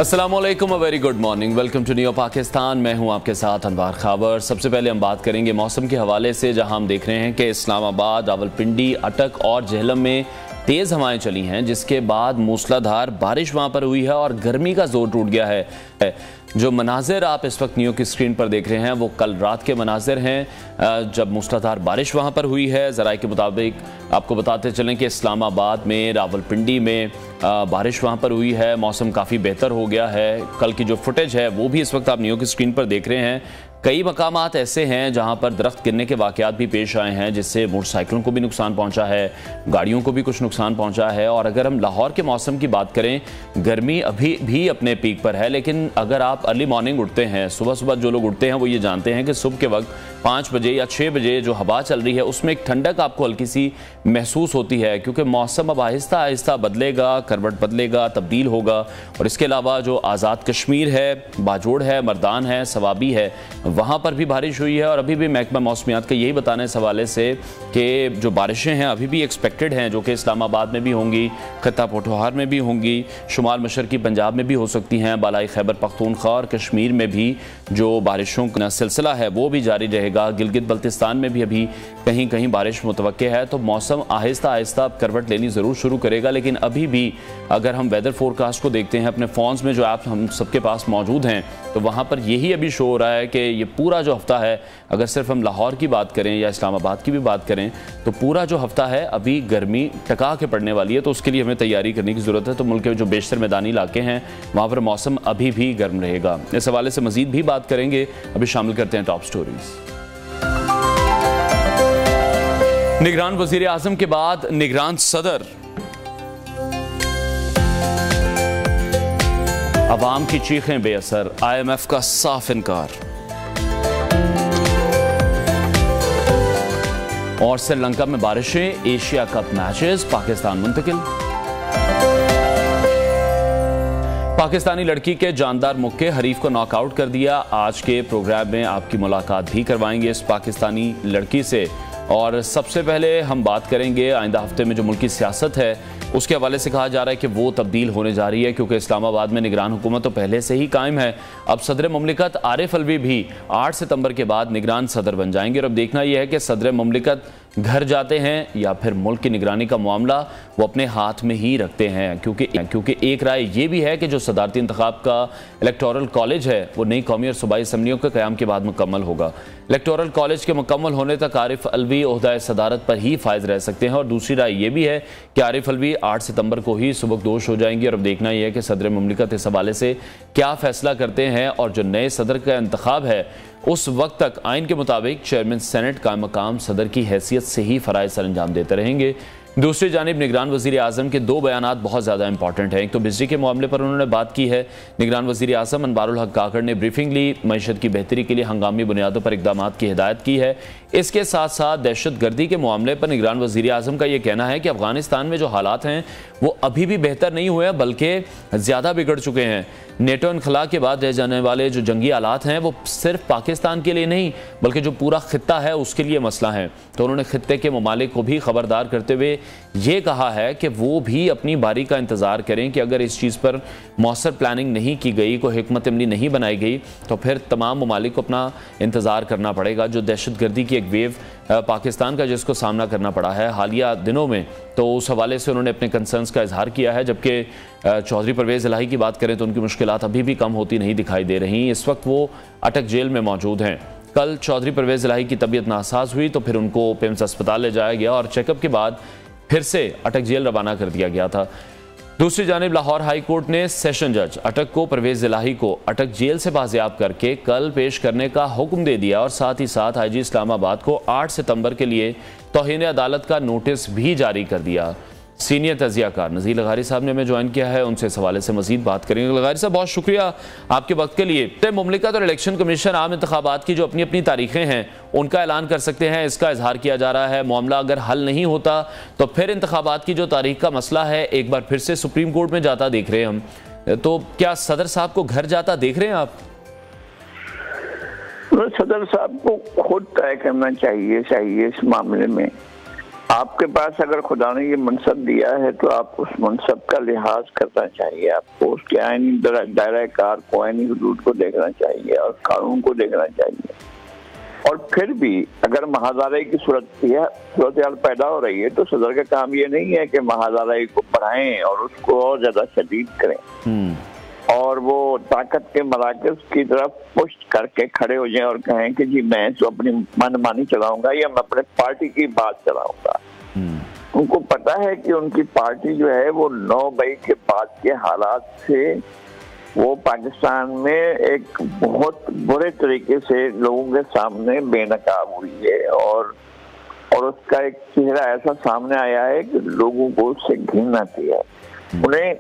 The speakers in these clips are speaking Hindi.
अस्सलामुअलैकुम, very good morning, welcome to new Pakistan. मैं हूं आपके साथ अनवार खावर। सबसे पहले हम बात करेंगे मौसम के हवाले से, जहां हम देख रहे हैं कि इस्लामाबाद, रावलपिंडी, अटक और झेलम में तेज़ हवाएं चली हैं, जिसके बाद मूसलाधार बारिश वहां पर हुई है और गर्मी का जोर टूट गया है। जो मनाजिर आप इस वक्त न्यू की स्क्रीन पर देख रहे हैं वो कल रात के मनाजिर हैं, जब मूसलाधार बारिश वहां पर हुई है। ज़राए के मुताबिक आपको बताते चलें कि इस्लामाबाद में, रावलपिंडी में बारिश वहां पर हुई है। मौसम काफ़ी बेहतर हो गया है। कल की जो फुटेज है वो भी इस वक्त आप न्यू की स्क्रीन पर देख रहे हैं। कई मकामात ऐसे हैं जहां पर दरख्त गिरने के वाक़यात भी पेश आए हैं, जिससे मोटरसाइकिलों को भी नुकसान पहुंचा है, गाड़ियों को भी कुछ नुकसान पहुंचा है। और अगर हम लाहौर के मौसम की बात करें, गर्मी अभी भी अपने पीक पर है, लेकिन अगर आप अर्ली मॉर्निंग उठते हैं, सुबह सुबह जो लोग उठते हैं वो ये जानते हैं कि सुबह के वक्त 5 बजे या 6 बजे जो हवा चल रही है उसमें एक ठंडक आपको हल्की सी महसूस होती है, क्योंकि मौसम अब आहिस्ता आहिस्ता बदलेगा, करवट बदलेगा, तब्दील होगा। और इसके अलावा जो आज़ाद कश्मीर है, बाजोड़ है, मर्दान है, सवाबी है, वहाँ पर भी बारिश हुई है। और अभी भी महकमा मौसमियात का यही बताने इस हवाले से कि जो बारिशें हैं अभी भी एक्सपेक्टेड हैं, जो कि इस्लामाबाद में भी होंगी, खत्ता पोठोहार में भी होंगी, शुमाल मशरकी पंजाब में भी हो सकती हैं, बालाई खैबर पख्तूनख्वा और कश्मीर में भी जो बारिशों का सिलसिला है वो भी जारी रहेगा। गिलगित बल्तिस्तान में भी अभी कहीं कहीं बारिश मुतवक्के है। तो मौसम आहिस्ता आहिस्ता करवट लेनी ज़रूर शुरू करेगा। लेकिन अभी भी अगर हम वेदर फोरकास्ट को देखते हैं अपने फ़ोन्स में, जो ऐप हम सबके पास मौजूद हैं, तो वहाँ पर यही अभी शो हो रहा है कि ये पूरा जो हफ्ता है, अगर सिर्फ हम लाहौर की बात करें या इस्लामाबाद की भी बात करें, तो पूरा जो हफ्ता है अभी गर्मी टका के पड़ने वाली है। तो उसके लिए हमें तैयारी करने की ज़रूरत है। तो मुल्क के जो बेशतर मैदानी इलाके हैं वहाँ पर मौसम अभी भी गर्म रहेगा। इस हवाले से मज़ीद भी बात करेंगे। अभी शामिल करते हैं टॉप स्टोरीज। निगरान वज़ीर आज़म के बाद निगरान सदर, अवाम की चीखें बेअसर, IMF का साफ इनकार। और श्रीलंका में बारिशें, एशिया कप मैचेस पाकिस्तान मुंतकिल। पाकिस्तानी लड़की के जानदार मुक्के हरीफ को नॉकआउट कर दिया। आज के प्रोग्राम में आपकी मुलाकात भी करवाएंगे इस पाकिस्तानी लड़की से। और सबसे पहले हम बात करेंगे आइंदा हफ्ते में जो मुल्की सियासत है उसके हवाले से। कहा जा रहा है कि वो तब्दील होने जा रही है, क्योंकि इस्लामाबाद में निगरान हुकूमत तो पहले से ही कायम है। अब सदर मुमलिकत आरिफ अलवी भी 8 सितंबर के बाद निगरान सदर बन जाएंगे। और अब देखना यह है कि सदर मुमलिकत घर जाते हैं या फिर मुल्क की निगरानी का मामला वो अपने हाथ में ही रखते हैं। क्योंकि एक राय ये भी है कि जो सदारती इंतखाब का इलेक्टोरल कॉलेज है वो नई कौमी और सूबाई असम्बलियों के क़याम के बाद मुकम्मल होगा। इलेक्टोरल कॉलेज के मुकम्मल होने तक आरिफ अलवी ओहदा सदारत पर ही फायज रह सकते हैं। और दूसरी राय ये भी है कि आरिफ अलवी 8 सितंबर को ही सुबकदोश हो जाएंगी। और अब देखना यह है कि सदर मुमलिकत इस हवाले से क्या फैसला करते हैं। और जो नए सदर का इंतखाब है उस वक्त तक आइन के मुताबिक चेयरमैन सेनेट का मकाम सदर की हैसियत से ही फ़राइज़ सर अंजाम देते रहेंगे। दूसरी जानिब निगरान वज़ीर आज़म के 2 बयानात बहुत ज़्यादा इंपॉर्टेंट हैं। एक तो बिजली के मामले पर उन्होंने बात की है। निगरान वज़ीर आज़म अनवारुल हक काकड़ ने ब्रीफिंग ली, मईशत की बेहतरी के लिए हंगामी बुनियादों पर इक़दामात की हिदायत की है। इसके साथ साथ दहशत गर्दी के मामले पर निगरान वज़ीर आज़म का यह कहना है कि अफगानिस्तान में जो हालात हैं वो अभी भी बेहतर नहीं हुए हैं, बल्कि ज़्यादा बिगड़ चुके हैं। नेटो इनखला के बाद रह जाने वाले जो जंगी हालात हैं वो सिर्फ पाकिस्तान के लिए नहीं बल्कि जो पूरा खित्ता है उसके लिए मसला है। तो उन्होंने खित्ते के ममालिक को भी खबरदार करते हुए ये कहा है कि वो भी अपनी बारी का इंतज़ार करें कि अगर इस चीज़ पर मौसर प्लानिंग नहीं की गई, कोई हिकमत अमली नहीं बनाई गई, तो फिर तमाम ममालिक को अपना इंतज़ार करना पड़ेगा। जो दहशत गर्दी की एक वेव पाकिस्तान का जिसको सामना करना पड़ा है हालिया दिनों में, तो उस हवाले से उन्होंने अपने कंसर्न्स का इजहार किया है। जबकि चौधरी परवेज़ इलाही की बात करें तो उनकी मुश्किलात अभी भी कम होती नहीं दिखाई दे रही। इस वक्त वो अटक जेल में मौजूद हैं। कल चौधरी परवेज़ इलाही की तबीयत नासाज हुई तो फिर उनको पेम्स अस्पताल ले जाया गया और चेकअप के बाद फिर से अटक जेल रवाना कर दिया गया था। दूसरी जानिब लाहौर हाई कोर्ट ने सेशन जज अटक को परवेज़ इलाही को अटक जेल से बाजियाब करके कल पेश करने का हुक्म दे दिया। और साथ ही साथ IG इस्लामाबाद को 8 सितंबर के लिए तौहीन अदालत का नोटिस भी जारी कर दिया। सीनियर तजियाकार नज़ीर लगारी साहब ने हमें ज्वाइन किया है, उनसे इस हवाले से मजीद बात करेंगे। लगारी साहब, बहुत शुक्रिया आपके वक्त के लिए। मुमलिकत और इलेक्शन कमीशन आम इंतखाबात की जो अपनी अपनी तारीखें हैं उनका ऐलान कर सकते हैं, इसका इजहार किया जा रहा है। मामला अगर हल नहीं होता तो फिर इंतखाबात की जो तारीख का मसला है एक बार फिर से सुप्रीम कोर्ट में जाता देख रहे हैं हम। तो क्या सदर साहब को घर जाता देख रहे हैं आप? सदर साहब को खुद तय करना चाहिए इस मामले में। आपके पास अगर खुदा ने ये मनसब दिया है तो आप उस मनसब उसका लिहाज करना चाहिए, आपको उसके आईनी दायरा कार को, आईनी हदूद को देखना चाहिए और कानून को देखना चाहिए। और फिर भी अगर महादाराई की सूरत हाल पैदा हो रही है तो सदर का काम ये नहीं है कि महादाराई को बढ़ाएं और उसको और ज्यादा शदीद करें और वो ताकत के मराकज की तरफ पुष्ट करके खड़े हो जाएं और कहें कि जी मैं तो अपनी मनमानी चलाऊंगा या मैं अपने पार्टी की बात चलाऊंगा। उनको पता है कि उनकी पार्टी जो है वो 9 मई के बाद के हालात से वो पाकिस्तान में एक बहुत बुरे तरीके से लोगों के सामने बेनकाब हुई है और उसका एक चेहरा ऐसा सामने आया है कि लोगों को उससे घिन आती है। उन्हें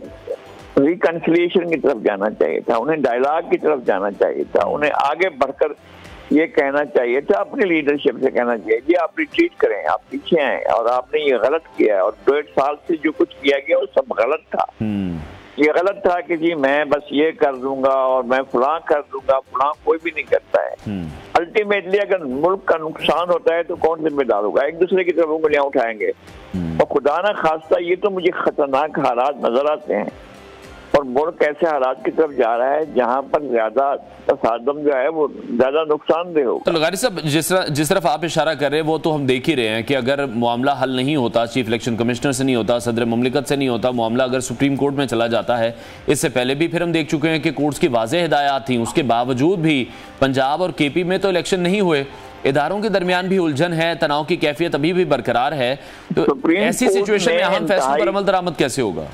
रिकन्सिलिएशन की तरफ जाना चाहिए था, उन्हें डायलॉग की तरफ जाना चाहिए था, उन्हें आगे बढ़कर ये कहना चाहिए था, अपनी लीडरशिप से कहना चाहिए जी आप रिट्रीट करें, आप पीछे आए और आपने ये गलत किया है और 1.5 साल से जो कुछ किया गया वो सब गलत था। ये गलत था कि जी मैं बस ये कर दूंगा और मैं फलां कर दूंगा, फलां कोई भी नहीं करता है। अल्टीमेटली अगर मुल्क का नुकसान होता है तो कौन जिम्मेदार होगा? एक दूसरे की तरफ उंगलियां उठाएंगे और खुदा ना खास्ता ये तो मुझे खतरनाक हालात नजर आते हैं और मुल्क ऐसे हालात की तरफ जा रहा है जहां पर ज्यादा तसादम जो है वो ज्यादा नुकसानदेह होगा। तो लगारी साहब जिस तरफ आप इशारा कर रहे हैं वो तो हम देख ही रहे हैं कि अगर मामला हल नहीं होता, चीफ इलेक्शन कमिश्नर से नहीं होता, सदर मुमलिकत से नहीं होता, मामला अगर सुप्रीम कोर्ट में चला जाता है, इससे पहले भी फिर हम देख चुके हैं कि कोर्ट्स की वाज़ेह हिदायत थी, उसके बावजूद भी पंजाब और केपी में तो इलेक्शन नहीं हुए, इदारों के दरमियान भी उलझन है, तनाव की कैफियत अभी भी बरकरार है, तो ऐसी सिचुएशन में अहम फैसलों पर अमल दरामद कैसे होगा?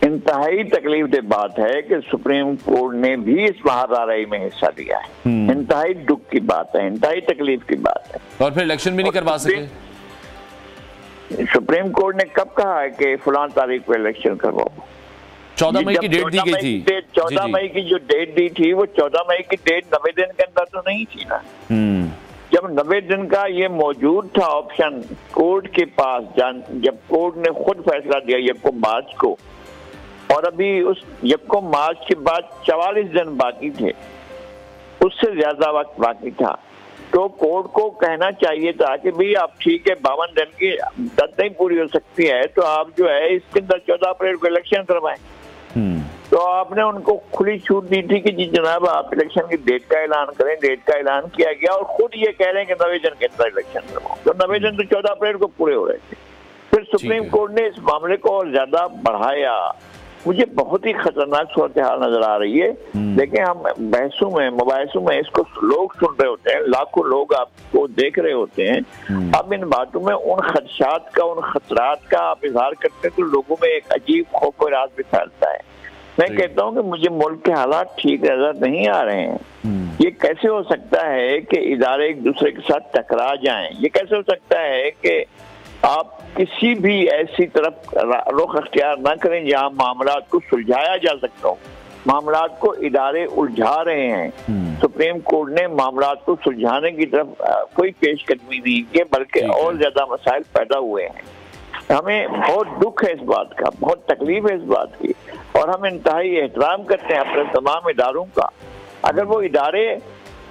इंतहाई तकलीफ दे बात है कि सुप्रीम कोर्ट ने भी इस महादाराई में हिस्सा लिया है। इंतहाई दुख की बात है, इंतहाई तकलीफ की बात है। और फिर इलेक्शन भी नहीं करवा सके। सुप्रीम कोर्ट ने कब कहा है कि फलां तारीख को इलेक्शन करवाओ? 14 मई की डेट दी गई थी। 14 मई की जो डेट दी थी वो 14 मई की डेट 90 दिन के अंदर तो नहीं थी ना। जब 90 दिन का ये मौजूद था ऑप्शन कोर्ट के पास, जब कोर्ट ने खुद फैसला दिया यको मार्च को और अभी उस यको मार्च के बाद 44 दिन बाकी थे, उससे ज्यादा वक्त बाकी था, तो कोर्ट को कहना चाहिए था कि भाई आप ठीक है 52 दिन की दत नहीं पूरी हो सकती है तो आप जो है इसके अंदर 14 अप्रैल को इलेक्शन करवाएं। तो आपने उनको खुली छूट दी थी कि जी जनाब आप इलेक्शन की डेट का ऐलान करें। डेट का ऐलान किया गया और खुद ये कह रहे हैं कि 90 दिन के अंदर इलेक्शन करवाओ, तो 90 दिन तो 14 अप्रैल को पूरे हो रहे थे। फिर सुप्रीम कोर्ट ने इस मामले को और ज्यादा बढ़ाया। मुझे बहुत ही खतरनाक सूरत हाल नजर आ रही है। लेकिन हम बहसों में मुबाहिसों में इसको लोग सुन रहे होते हैं, लाखों लोग आपको देख रहे होते हैं। अब इन बातों में उन खदशात का, उन खतरात का आप इजहार करते हैं तो लोगों में एक अजीब खौफ और राज भी फैलता है। मैं कहता हूँ कि मुझे मुल्क के हालात ठीक नजर नहीं आ रहे हैं। ये कैसे हो सकता है कि इदारे एक दूसरे के साथ टकरा जाएं? ये कैसे हो सकता है कि आप किसी भी ऐसी तरफ रुख अख्तियार न करें जहां मामलात को सुलझाया जा सकता हो? मामलात को इदारे उलझा रहे हैं। सुप्रीम कोर्ट ने मामलात को सुलझाने की तरफ कोई पेशकदमी नहीं की, बल्कि और ज्यादा मसाइल पैदा हुए हैं। हमें बहुत दुख है इस बात का, बहुत तकलीफ है इस बात की, और हम इंतहाई एहतराम करते हैं अपने तमाम इदारों का। अगर वो इदारे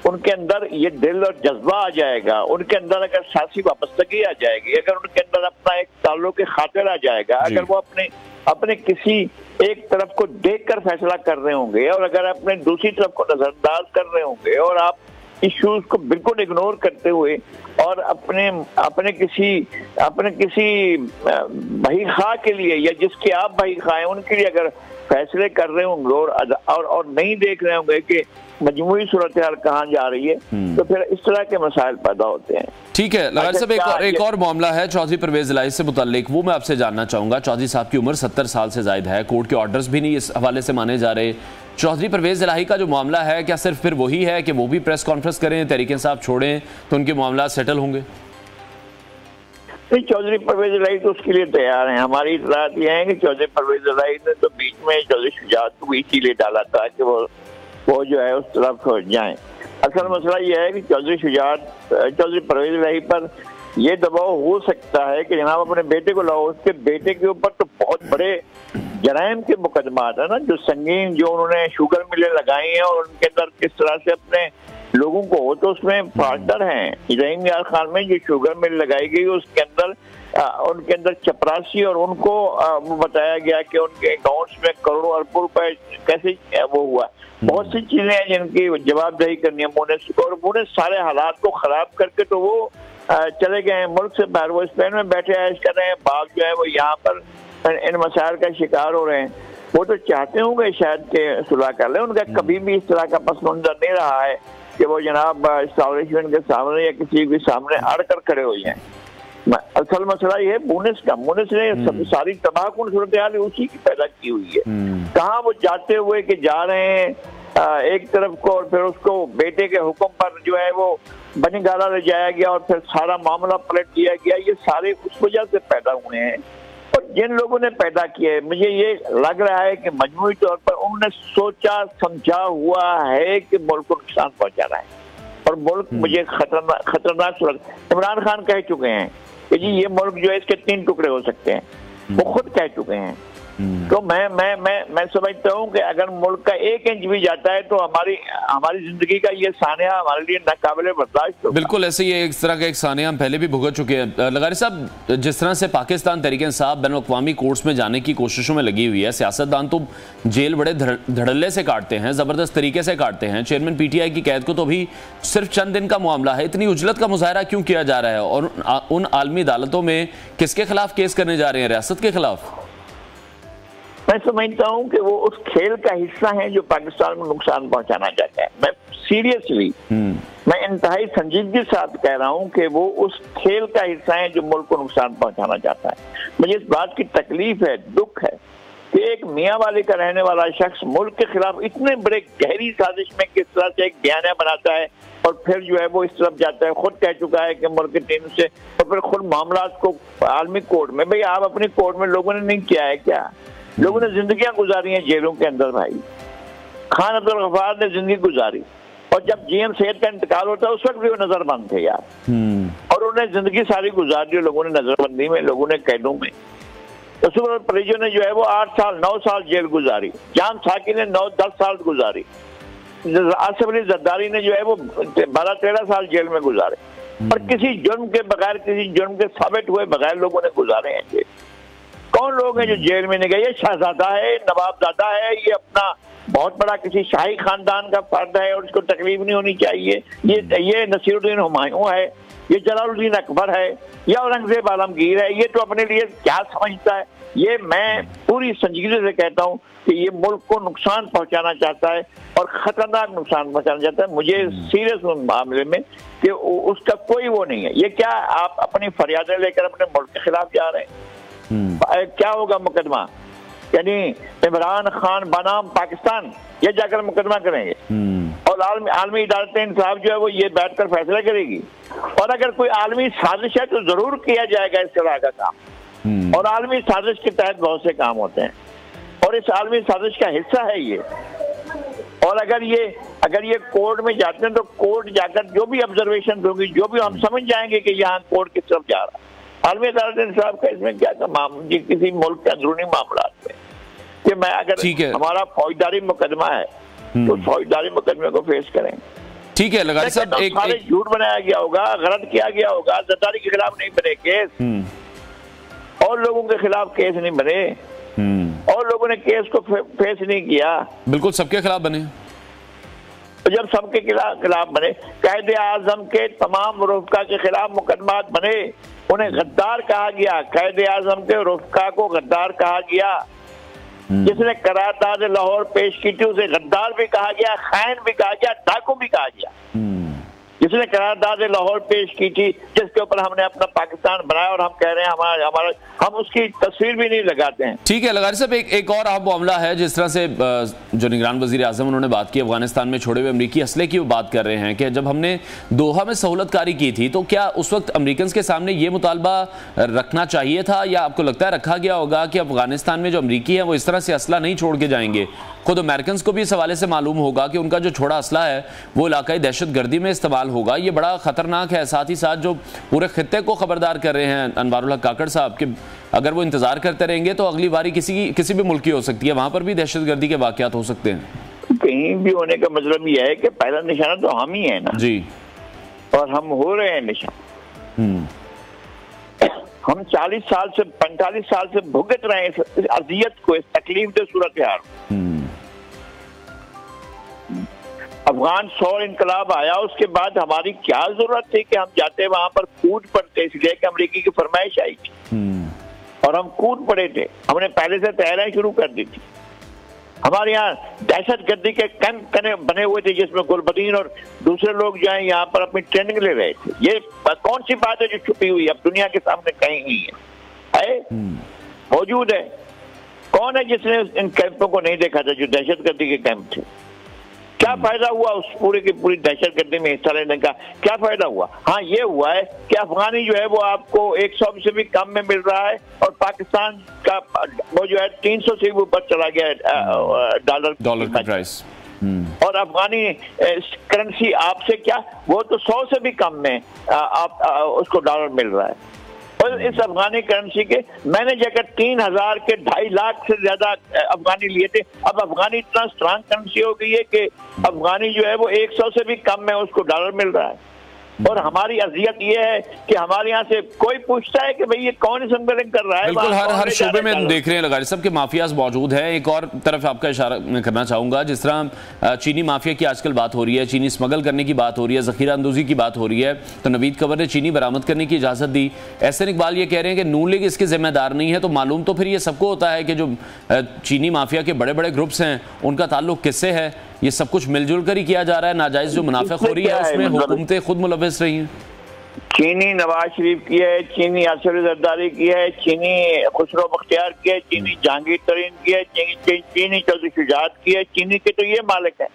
उनके अंदर ये दिल और जज्बा आ जाएगा, उनके अंदर अगर सियासी वाबस्तगी आ जाएगी, अगर उनके अंदर अपना एक ताल्लुक खातिर आ जाएगा, अगर वो अपने किसी एक तरफ को देखकर फैसला कर रहे होंगे और अगर अपने दूसरी तरफ को नजरअंदाज कर रहे होंगे और आप इश्यूज को बिल्कुल इग्नोर करते हुए और अपने किसी भाई खा के लिए या जिसके आप भाई खाएं उनके लिए अगर फैसले कर रहे होंगे और नहीं देख रहे होंगे कि मजमूई सूरत हाल कहाँ जा रही है, तो फिर इस तरह के मसाइल पैदा होते हैं। ठीक है लगारी साहब, एक और मामला है चौधरी परवेज इलाही से मुताल्लिक, वो मैं आपसे जानना चाहूंगा। चौधरी साहब की उम्र 70 साल से ज्यादा है, कोर्ट के ऑर्डर्स भी नहीं इस हवाले से माने जा रहे। चौधरी परवेज इलाही का जो मामला है, क्या सिर्फ फिर वही है कि वो भी प्रेस कॉन्फ्रेंस करें, तहरीक इंसाफ छोड़ें तो उनके मामला सेटल होंगे? चौधरी परवेज इलाही तो उसके लिए तैयार हैं। हमारी इतलात यह है कि चौधरी परवेज इलाही ने तो बीच में चौधरी शुजात को इसीलिए डाला था कि वो जो है उस तरफ जाएं। असल मसला यह है कि चौधरी परवेज इलाही पर यह दबाव हो सकता है कि जनाब अपने बेटे को लाओ। उसके बेटे के ऊपर तो बहुत बड़े जराइम के मुकदमात है ना, जो संगीन, जो उन्होंने शुगर मिलें लगाई हैं और उनके अंदर किस तरह से अपने लोगों को हो, तो उसमें पार्टनर हैं रहीम यार खान में जो शुगर मिल लगाई गई उसके अंदर उनके अंदर चपरासी, और उनको बताया गया कि उनके अकाउंट्स में करोड़ों अरबों रुपए कैसे वो हुआ। बहुत सी चीजें हैं जिनकी जवाबदेही करनी है मुनिस को, और मुनिस सारे हालात को खराब करके तो वो चले गए हैं मुल्क से बाहर। वो स्पेन में बैठे ऐश कर रहे हैं, बाप जो है वो यहाँ पर इन मसाइल का शिकार हो रहे हैं। वो तो चाहते होंगे शायद के सुलह कर ले, उनका कभी भी इस तरह का पस मंजर नहीं रहा है कि वो जनाब एस्टैब्लिशमेंट के सामने या किसी के सामने अड़कर खड़े हो जाएं। असल मसला ये है मुनिस का, मुनिस ने सारी तबाहकुन सूरत हाल उसी की पैदा की हुई है। कहाँ वो जाते हुए कि जा रहे हैं एक तरफ को, और फिर उसको बेटे के हुक्म पर जो है वो बनिगाला ले जाया गया और फिर सारा मामला पलट दिया गया। ये सारे उस वजह से पैदा हुए हैं, और जिन लोगों ने पैदा किए मुझे ये लग रहा है कि मजमूई तौर पर उन्होंने सोचा समझा हुआ है कि मुल्क को नुकसान पहुंचाना है, और मुल्क मुझे खतरनाक सूरत। इमरान खान कह चुके हैं कि जी ये मुल्क जो है इसके 3 टुकड़े हो सकते हैं, वो खुद कह चुके हैं। तो मैं समझता हूँ कि अगर मुल्क का 1 इंच भी जाता है तो हमारी जिंदगी का ये सानिया हमारे लिए नाकाबिले बर्दाश्त होगा। बिल्कुल ऐसे ही इस तरह का एक सानिया हम पहले भी भुगत चुके हैं। लगारी साहब, जिस तरह से पाकिस्तान तहरीक इंसाफ बैनुल-अक़वामी कोर्ट्स में जाने की कोशिशों में लगी हुई है, सियासतदान तो जेल बड़े धड़ल्ले से काटते हैं, जबरदस्त तरीके से काटते हैं। चेयरमैन PTI की कैद को तो भी सिर्फ चंद दिन का मामला है, इतनी उजलत का मुजाहरा क्यों किया जा रहा है? और उन आलमी अदालतों में किसके खिलाफ केस करने जा रहे हैं? रियासत के खिलाफ? मैं समझता हूँ कि वो उस खेल का हिस्सा है जो पाकिस्तान में नुकसान पहुंचाना चाहता है। मैं सीरियसली, मैं इंतहाई संजीदगी के साथ कह रहा हूँ कि वो उस खेल का हिस्सा है जो मुल्क को नुकसान पहुंचाना चाहता है। मुझे इस बात की तकलीफ है, दुख है कि एक मियाँ वाली का रहने वाला शख्स मुल्क के खिलाफ इतने बड़े गहरी साजिश में किस तरह से एक बयानिया बनाता है, और फिर जो है वो इस तरफ जाता है। खुद कह चुका है कि मुल्क की टीम से, और फिर खुद मामला को आलमी कोर्ट में। भाई आप अपनी कोर्ट में लोगों ने नहीं किया है क्या? लोगों ने जिंदगियां गुजारी हैं जेलों के अंदर। भाई खान अब्दुल गफ्फार ने जिंदगी गुजारी, और जब GM सैयद का इंतकाल होता है उस वक्त भी वो नजरबंद थे यार, और उन्हें जिंदगी सारी गुजार दी लोगों ने नजरबंदी में, लोगों ने कैदों में। तो परिजो ने जो है वो 8 साल 9 साल जेल गुजारी, जान साकी ने 9-10 साल गुजारी, आसिफ अली जरदारी ने जो है वो 12-13 साल जेल में गुजारे, और किसी जुर्म के बगैर, किसी जुर्म के साबित हुए बगैर लोगों ने गुजारे हैं जेल। कौन लोग हैं जो जेल में नहीं गए? ये शहजादा है, नवाबजादा है, ये अपना बहुत बड़ा किसी शाही खानदान का फर्द है और उसको तकलीफ नहीं होनी चाहिए। ये नसीरुद्दीन हुमायूं है, ये जलालुद्दीन अकबर है, या औरंगजेब आलमगीर है। ये तो अपने लिए क्या समझता है? ये मैं पूरी संजीदगी से कहता हूँ कि ये मुल्क को नुकसान पहुंचाना चाहता है, और खतरनाक नुकसान पहुंचाना चाहता है। मुझे सीरियस मामले में कि उसका कोई वो नहीं है। ये क्या आप अपनी फरियादें लेकर अपने मुल्क के खिलाफ जा रहे हैं? क्या होगा मुकदमा? यानी इमरान खान बनाम पाकिस्तान ये जाकर मुकदमा करेंगे, और आलमी अदालतें इंसाफ जो है वो ये बैठकर फैसला करेगी। और अगर कोई आलमी साजिश है तो जरूर किया जाएगा इस तरह का काम, और आलमी साजिश के तहत बहुत से काम होते हैं, और इस आलमी साजिश का हिस्सा है ये। और अगर ये कोर्ट में जाते हैं तो कोर्ट जाकर जो भी ऑब्जर्वेशन होगी, जो भी हम समझ जाएंगे कि यहाँ कोर्ट किस तरफ जा रहा है। आलमी अदालत इंसाफ का इसमें क्या जी किसी मुल्क के अंदरूनी मामला में कि मैं अगर हमारा फौजदारी मुकदमा है तो फौजदारी मुकदमे को फेस करें। ठीक है लगारी साहब, एक झूठ बनाया गया होगा, गलत किया गया होगा, जरदारी के खिलाफ नहीं बने केस, और लोगों के खिलाफ केस नहीं बने, और लोगों ने केस को फेस नहीं किया। बिल्कुल सबके खिलाफ बने। तो जब सबके खिलाफ बने, कायदे आजम के तमाम रुफ़का के खिलाफ मुकदमात बने, उन्हें गद्दार कहा गया, कायदे आजम के रुफ़का को गद्दार कहा गया, जिसने करारदाद लाहौर पेश की थी उसे गद्दार भी कहा गया, खाइन भी कहा गया, डाकू भी कहा गया। जिसने करारदाद लाहौर पेश की थी, जिसके ऊपर हमने अपना पाकिस्तान बनाया, और हम कह रहे हैं हमारा हम उसकी तस्वीर भी नहीं लगाते हैं। ठीक है लगारी साहब, एक और आप मामला है जिस तरह से जो निगरान वजीर आजम उन्होंने बात की अफगानिस्तान में छोड़े हुए अमरीकी असले की, वो बात कर रहे हैं कि जब हमने दोहा में सहूलतकारी की थी तो क्या उस वक्त अमरीकन के सामने ये मुतालबा रखना चाहिए था, या आपको लगता है रखा गया होगा कि अफगानिस्तान में जो अमरीकी है वो इस तरह से असला नहीं छोड़ के जाएंगे? खुद अमेरिकन को भी इस हवाले से मालूम होगा कि उनका जो छोड़ा असला है वो इलाकाई दहशतगर्दी में इस्तेमाल होगा। ये बड़ा खतरनाक है। साथ ही साथ जो पूरे खित्ते को खबरदार कर रहे हैं अनवारुल हक काकड़ साहब कि अगर वो इंतजार करते रहेंगे तो अगली बारी किसी भी मुल्क की हो सकती है, वहां पर भी दहशतगर्दी के वाकयात हो सकते हैं। कहीं भी होने का मतलब यह है कि पहला निशाना तो हम ही है ना जी, और हम हो रहे हैं निशान। हम 40 साल से 45 साल से भुगत रहे हैं इस अजियत को, इस तकलीफ से सूरत हाल। अफगान 100 इनकलाब आया, उसके बाद हमारी क्या जरूरत थी कि हम जाते वहां पर कूद पड़ते, इसलिए कि अमरीकी की फरमाइश आई थी और हम कूद पड़े थे। हमने पहले से तैयारियां शुरू कर दी थी। हमारे यहाँ दहशत गर्दी के कैंप बने हुए थे जिसमें गुलबदीन और दूसरे लोग जो है यहाँ पर अपनी ट्रेनिंग ले रहे थे। ये कौन सी बात है जो छुपी हुई अब दुनिया के सामने कहीं नहीं है, मौजूद है। कौन है जिसने इन कैंपों को नहीं देखा था जो दहशत गर्दी के कैंप थे? क्या फायदा हुआ उस पूरे की पूरी दहशत गर्दी में हिस्सा लेने का? क्या फायदा हुआ? हाँ, ये हुआ है कि अफगानी जो है वो आपको 100 से भी कम में मिल रहा है और पाकिस्तान का वो जो है 300 से भी ऊपर चला गया डॉलर का प्राइस। और अफगानी करेंसी आपसे क्या, वो तो 100 से भी कम में आप उसको डॉलर मिल रहा है। और इस अफगानी करेंसी के मैंने जगह 3000 के 2.5 लाख से ज्यादा अफगानी लिए थे। अब अफगानी इतना स्ट्रांग करेंसी हो गई है कि अफगानी जो है वो 100 से भी कम में उसको डॉलर मिल रहा है। और हमारी अजियत ये है कि हमारे यहाँ से कोई पूछता है कि भाई ये कौन स्मगलिंग कर रहा है। बिल्कुल, हर शोबे में देख रहे हैं लगारी साहब के माफियाज मौजूद हैं। एक और तरफ आपका इशारा मैं करना चाहूंगा, जिस तरह चीनी माफिया की आजकल बात हो रही है, चीनी स्मगल करने की बात हो रही है, जखीरा अंदोजी की बात हो रही है, तो नवीद कंवर ने चीनी बरामद करने की इजाजत दी। एहसन इकबाल ये कह रहे हैं कि नून लीग इसके जिम्मेदार नहीं है, तो मालूम तो फिर ये सबको होता है कि जो चीनी माफिया के बड़े बड़े ग्रुप्स हैं उनका ताल्लुक किससे है? ये सब कुछ मिलजुल कर ही किया जा रहा है। नाजायज जो मुनाफिकखोरी है उसमें हुकूमतें खुद मुलव्वस रही हैं। चीनी नवाज शरीफ की है, चीनी असद जरदारी की है, चीनी खुसरो बख्तियार की है, चीनी जहांगीर तरीन की है, चीनी चौधरी शुजात की है। चीनी के तो ये मालिक है,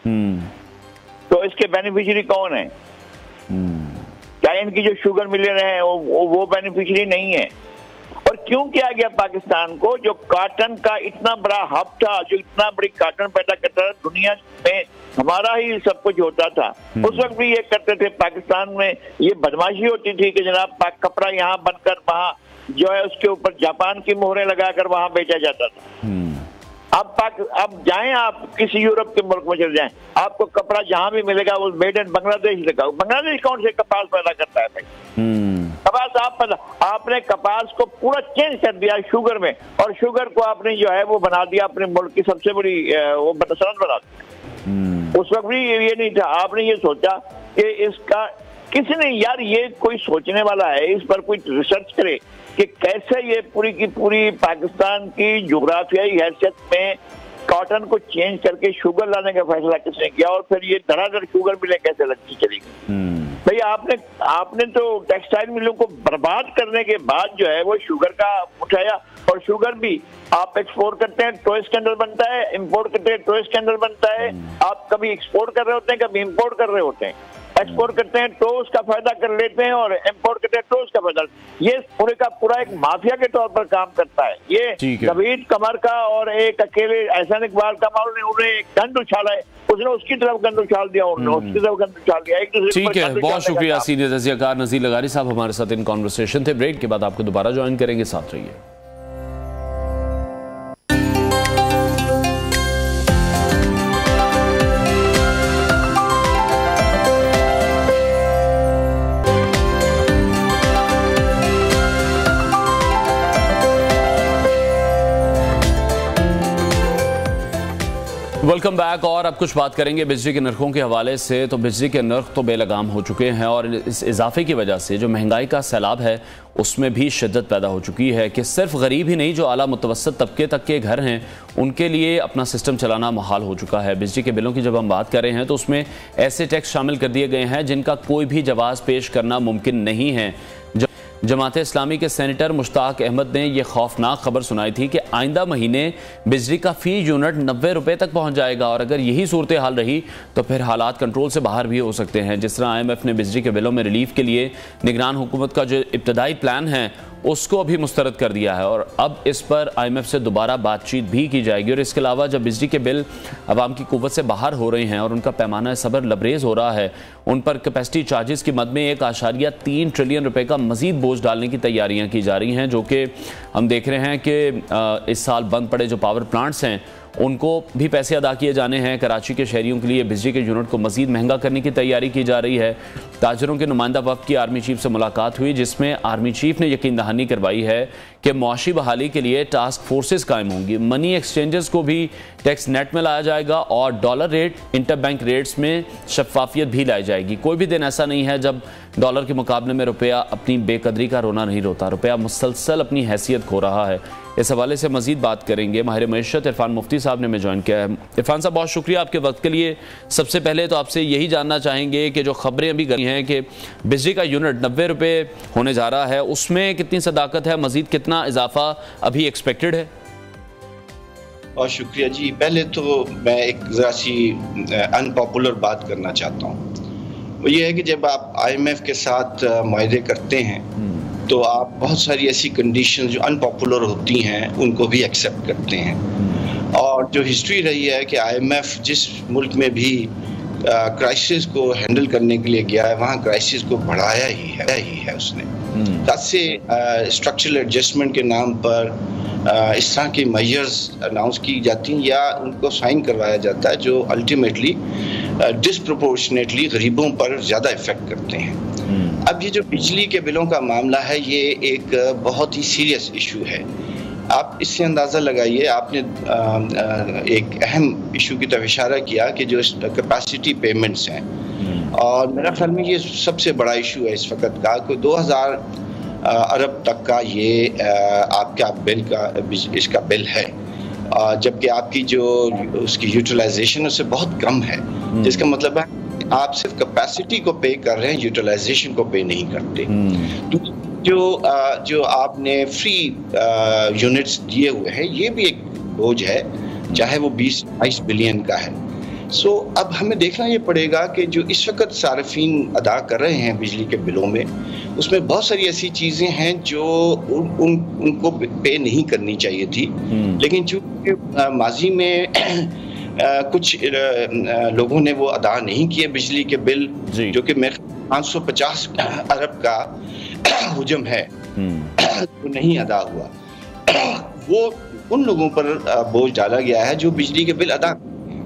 तो इसके बेनिफिशियरी कौन है? क्या इनकी जो शुगर मिलर है वो बेनिफिशियरी नहीं है? और क्यों किया गया पाकिस्तान को, जो कॉटन का इतना बड़ा हब था, जो इतना बड़ी कॉटन पैदा करता था, दुनिया में हमारा ही सब कुछ होता था, उस वक्त भी ये करते थे। पाकिस्तान में ये बदमाशी होती थी कि जनाब कपड़ा यहाँ बनकर वहाँ जो है उसके ऊपर जापान की मोहरें लगाकर वहाँ बेचा जाता था। अब जाएं आप किसी यूरोप के मुल्क में चले जाएं, आपको कपड़ा जहाँ भी मिलेगा वो मेड इन बांग्लादेश लगा। बांग्लादेश कौन से कपास पैदा करता है भाई? कपास आपने कपास को पूरा चेंज कर दिया शुगर में, और शुगर को आपने जो है वो बना दिया अपने मुल्क की सबसे बड़ी वो सनद बना दिया। उस वक्त भी ये नहीं था। आपने ये सोचा कि इसका किसी ने, यार ये कोई सोचने वाला है, इस पर कोई रिसर्च करे कि कैसे ये पूरी की पूरी पाकिस्तान की जोग्राफियाई हैसियत में कॉटन को चेंज करके शुगर लाने का फैसला किसने किया, और फिर ये धड़ाधड़ शुगर मिलें कैसे लगती चलेगी? भाई आपने तो टेक्सटाइल मिलों को बर्बाद करने के बाद जो है वो शुगर का उठाया, और शुगर भी आप एक्सपोर्ट करते हैं टॉय स्कैंडल बनता है, इंपोर्ट करते हैं टॉय स्कैंडल बनता है। आप कभी एक्सपोर्ट कर रहे होते हैं, कभी इंपोर्ट कर रहे होते हैं। एक्सपोर्ट करते हैं तो उसका फायदा कर लेते हैं, और इंपोर्ट करते हैं तो उसका फायदा। ये पूरे का पूरा एक माफिया के तौर पर काम करता है। ये नवीद कमर का और एक अकेले एहसन इकबाल का मालूम नहीं, उन्हें एक गंद उछाला है, उसने उसकी तरफ गंद उछाल दिया, उन्होंने उसकी तरफ गंद उछाल दिया। एक दूसरे ठीक है, बहुत शुक्रिया सीनियर तज़कियाकार नज़ीर लगारी साहब हमारे साथ इन कॉन्वर्सेशन थे। ब्रेक के बाद आपको दोबारा ज्वाइन करेंगे, साथ रहिए। Welcome back. और अब कुछ बात करेंगे बिजली के नरखों के हवाले से। तो बिजली के नर्ख तो बेलगाम हो चुके हैं, और इस इजाफे की वजह से जो महंगाई का सैलाब है उसमें भी शिद्दत पैदा हो चुकी है कि सिर्फ गरीब ही नहीं, जो आला मुतवसत तबके तक के घर हैं उनके लिए अपना सिस्टम चलाना मुहाल हो चुका है। बिजली के बिलों की जब हम बात कर रहे हैं तो उसमें ऐसे टैक्स शामिल कर दिए गए हैं जिनका कोई भी जवाब पेश करना मुमकिन नहीं है। जमात इस्लामी के सेनेटर मुश्ताक अहमद ने यह खौफनाक खबर सुनाई थी कि आइंदा महीने बिजली का फी यूनिट 90 रुपये तक पहुंच जाएगा, और अगर यही सूरत हाल रही तो फिर हालात कंट्रोल से बाहर भी हो सकते हैं। जिस तरह IMF ने बिजली के बिलों में रिलीफ के लिए निगरान हुकूमत का जो इब्तदाई प्लान है उसको अभी मुस्तरद कर दिया है, और अब इस पर IMF से दोबारा बातचीत भी की जाएगी। और इसके अलावा जब बिजली के बिल आवाम की कुव्वत से बाहर हो रहे हैं और उनका पैमाना सबर लबरेज हो रहा है, उन पर कैपेसिटी चार्जेस की मद में 1.3 ट्रिलियन रुपए का मजीद बोझ डालने की तैयारियां की जा रही हैं, जो कि हम देख रहे हैं कि इस साल बंद पड़े जो पावर प्लांट्स हैं उनको भी पैसे अदा किए जाने हैं। कराची के शहरियों के लिए बिजली के यूनिट को मजीद महंगा करने की तैयारी की जा रही है। ताजरों के नुमाइंदा वफ़द की आर्मी चीफ से मुलाकात हुई, जिसमें आर्मी चीफ ने यकीन दहानी करवाई है कि मुआशी बहाली के लिए टास्क फोर्सेस कायम होंगी। मनी एक्सचेंजेस को भी टैक्स नेट में लाया जाएगा और dollar rate, inter bank rates में शफाफियत भी लाई जाएगी। कोई भी दिन ऐसा नहीं है जब डॉलर के मुकाबले में रुपया अपनी बेकदरी का रोना नहीं रोता। रुपया मुसलसल अपनी हैसियत खो रहा है। इस हवाले से मजीद बात करेंगे। माहिर मईशत इरफान मुफ्ती साहब ने हमें ज्वाइन किया है। इरफान साहब, बहुत शुक्रिया आपके वक्त के लिए। सबसे पहले तो आपसे यही जानना चाहेंगे कि जो खबरें अभी गई हैं कि बिजली का यूनिट 90 रुपये होने जा रहा है, उसमें कितनी सदाकत है, मजीद कितना इजाफा अभी एक्सपेक्टेड है? बहुत शुक्रिया जी। पहले तो मैं एक ज़रा सी अनपॉपुलर बात करना चाहता हूँ। वो ये है कि जब आप IMF के साथ मुआहदे करते हैं तो आप बहुत सारी ऐसी कंडीशंस जो अनपॉपुलर होती हैं उनको भी एक्सेप्ट करते हैं। और जो हिस्ट्री रही है कि IMF जिस मुल्क में भी क्राइसिस को हैंडल करने के लिए गया है, वहाँ क्राइसिस को बढ़ाया ही है उसने। से स्ट्रक्चरल एडजस्टमेंट के नाम पर इस तरह की मेजर्स अनाउंस की जाती हैं या उनको साइन करवाया जाता है जो अल्टीमेटली डिस्प्रोपोर्शनेटली गरीबों पर ज़्यादा इफेक्ट करते हैं। अब ये जो बिजली के बिलों का मामला है, ये एक बहुत ही सीरियस इशू है। आप इससे अंदाज़ा लगाइए, आपने एक अहम इशू की तरफ इशारा किया कि जो कैपेसिटी पेमेंट्स हैं, और मेरा ख्याल में ये सबसे बड़ा इशू है इस वक्त का। कोई 2000 अरब तक का ये आपका बिल का इसका बिल है, जबकि आपकी जो उसकी यूटिलाइजेशन उससे बहुत कम है, जिसका मतलब है आप सिर्फ कैपेसिटी को पे कर रहे हैं, यूटिलाइजेशन को पे नहीं करते। जो आपने फ्री यूनिट्स दिए हुए हैं, ये भी एक बोझ है, चाहे वो 20-22 बिलियन का है। अब हमें देखना ये पड़ेगा कि जो इस वक्त सार्फिन अदा कर रहे हैं बिजली के बिलों में, उसमें बहुत सारी ऐसी चीज़ें हैं जो उनको पे नहीं करनी चाहिए थी, लेकिन चूँकि माजी में कुछ लोगों ने वो अदा नहीं किए बिजली के बिल, जो कि मेरे 550 अरब का हुजम है, वो नहीं अदा हुआ। वो उन लोगों पर बोझ डाला गया है जो बिजली के बिल अदा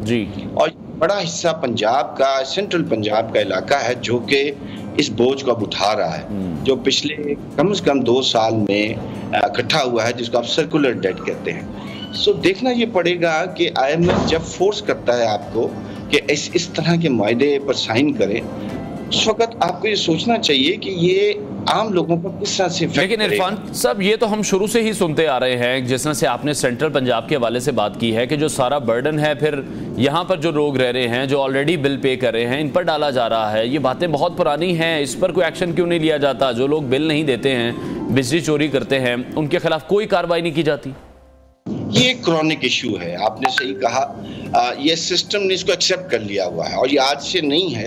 जी, और बड़ा हिस्सा पंजाब का, सेंट्रल पंजाब का इलाका है जो कि इस बोझ को अब उठा रहा है, जो पिछले कम से कम 2 साल में इकट्ठा हुआ है, जिसको आप सर्कुलर डेट कहते हैं। देखना ये पड़ेगा कि IMF जब फोर्स करता है आपको कि इस तरह के मुआहदे पर साइन करें, उस वक्त आपको ये सोचना चाहिए कि ये आम लोगों पर किस तरह से। लेकिन इरफान साहब, ये तो हम शुरू से ही सुनते आ रहे हैं, जिस तरह से आपने सेंट्रल पंजाब के हवाले से बात की है कि जो सारा बर्डन है फिर यहाँ पर जो लोग रह रहे हैं, जो ऑलरेडी बिल पे कर रहे हैं, इन पर डाला जा रहा है। ये बातें बहुत पुरानी हैं, इस पर कोई एक्शन क्यों नहीं लिया जाता? जो लोग बिल नहीं देते हैं, बिजली चोरी करते हैं, उनके खिलाफ कोई कार्रवाई नहीं की जाती? ये क्रॉनिक इशू है, आपने सही कहा। ये सिस्टम ने इसको एक्सेप्ट कर लिया हुआ है और ये आज से नहीं है।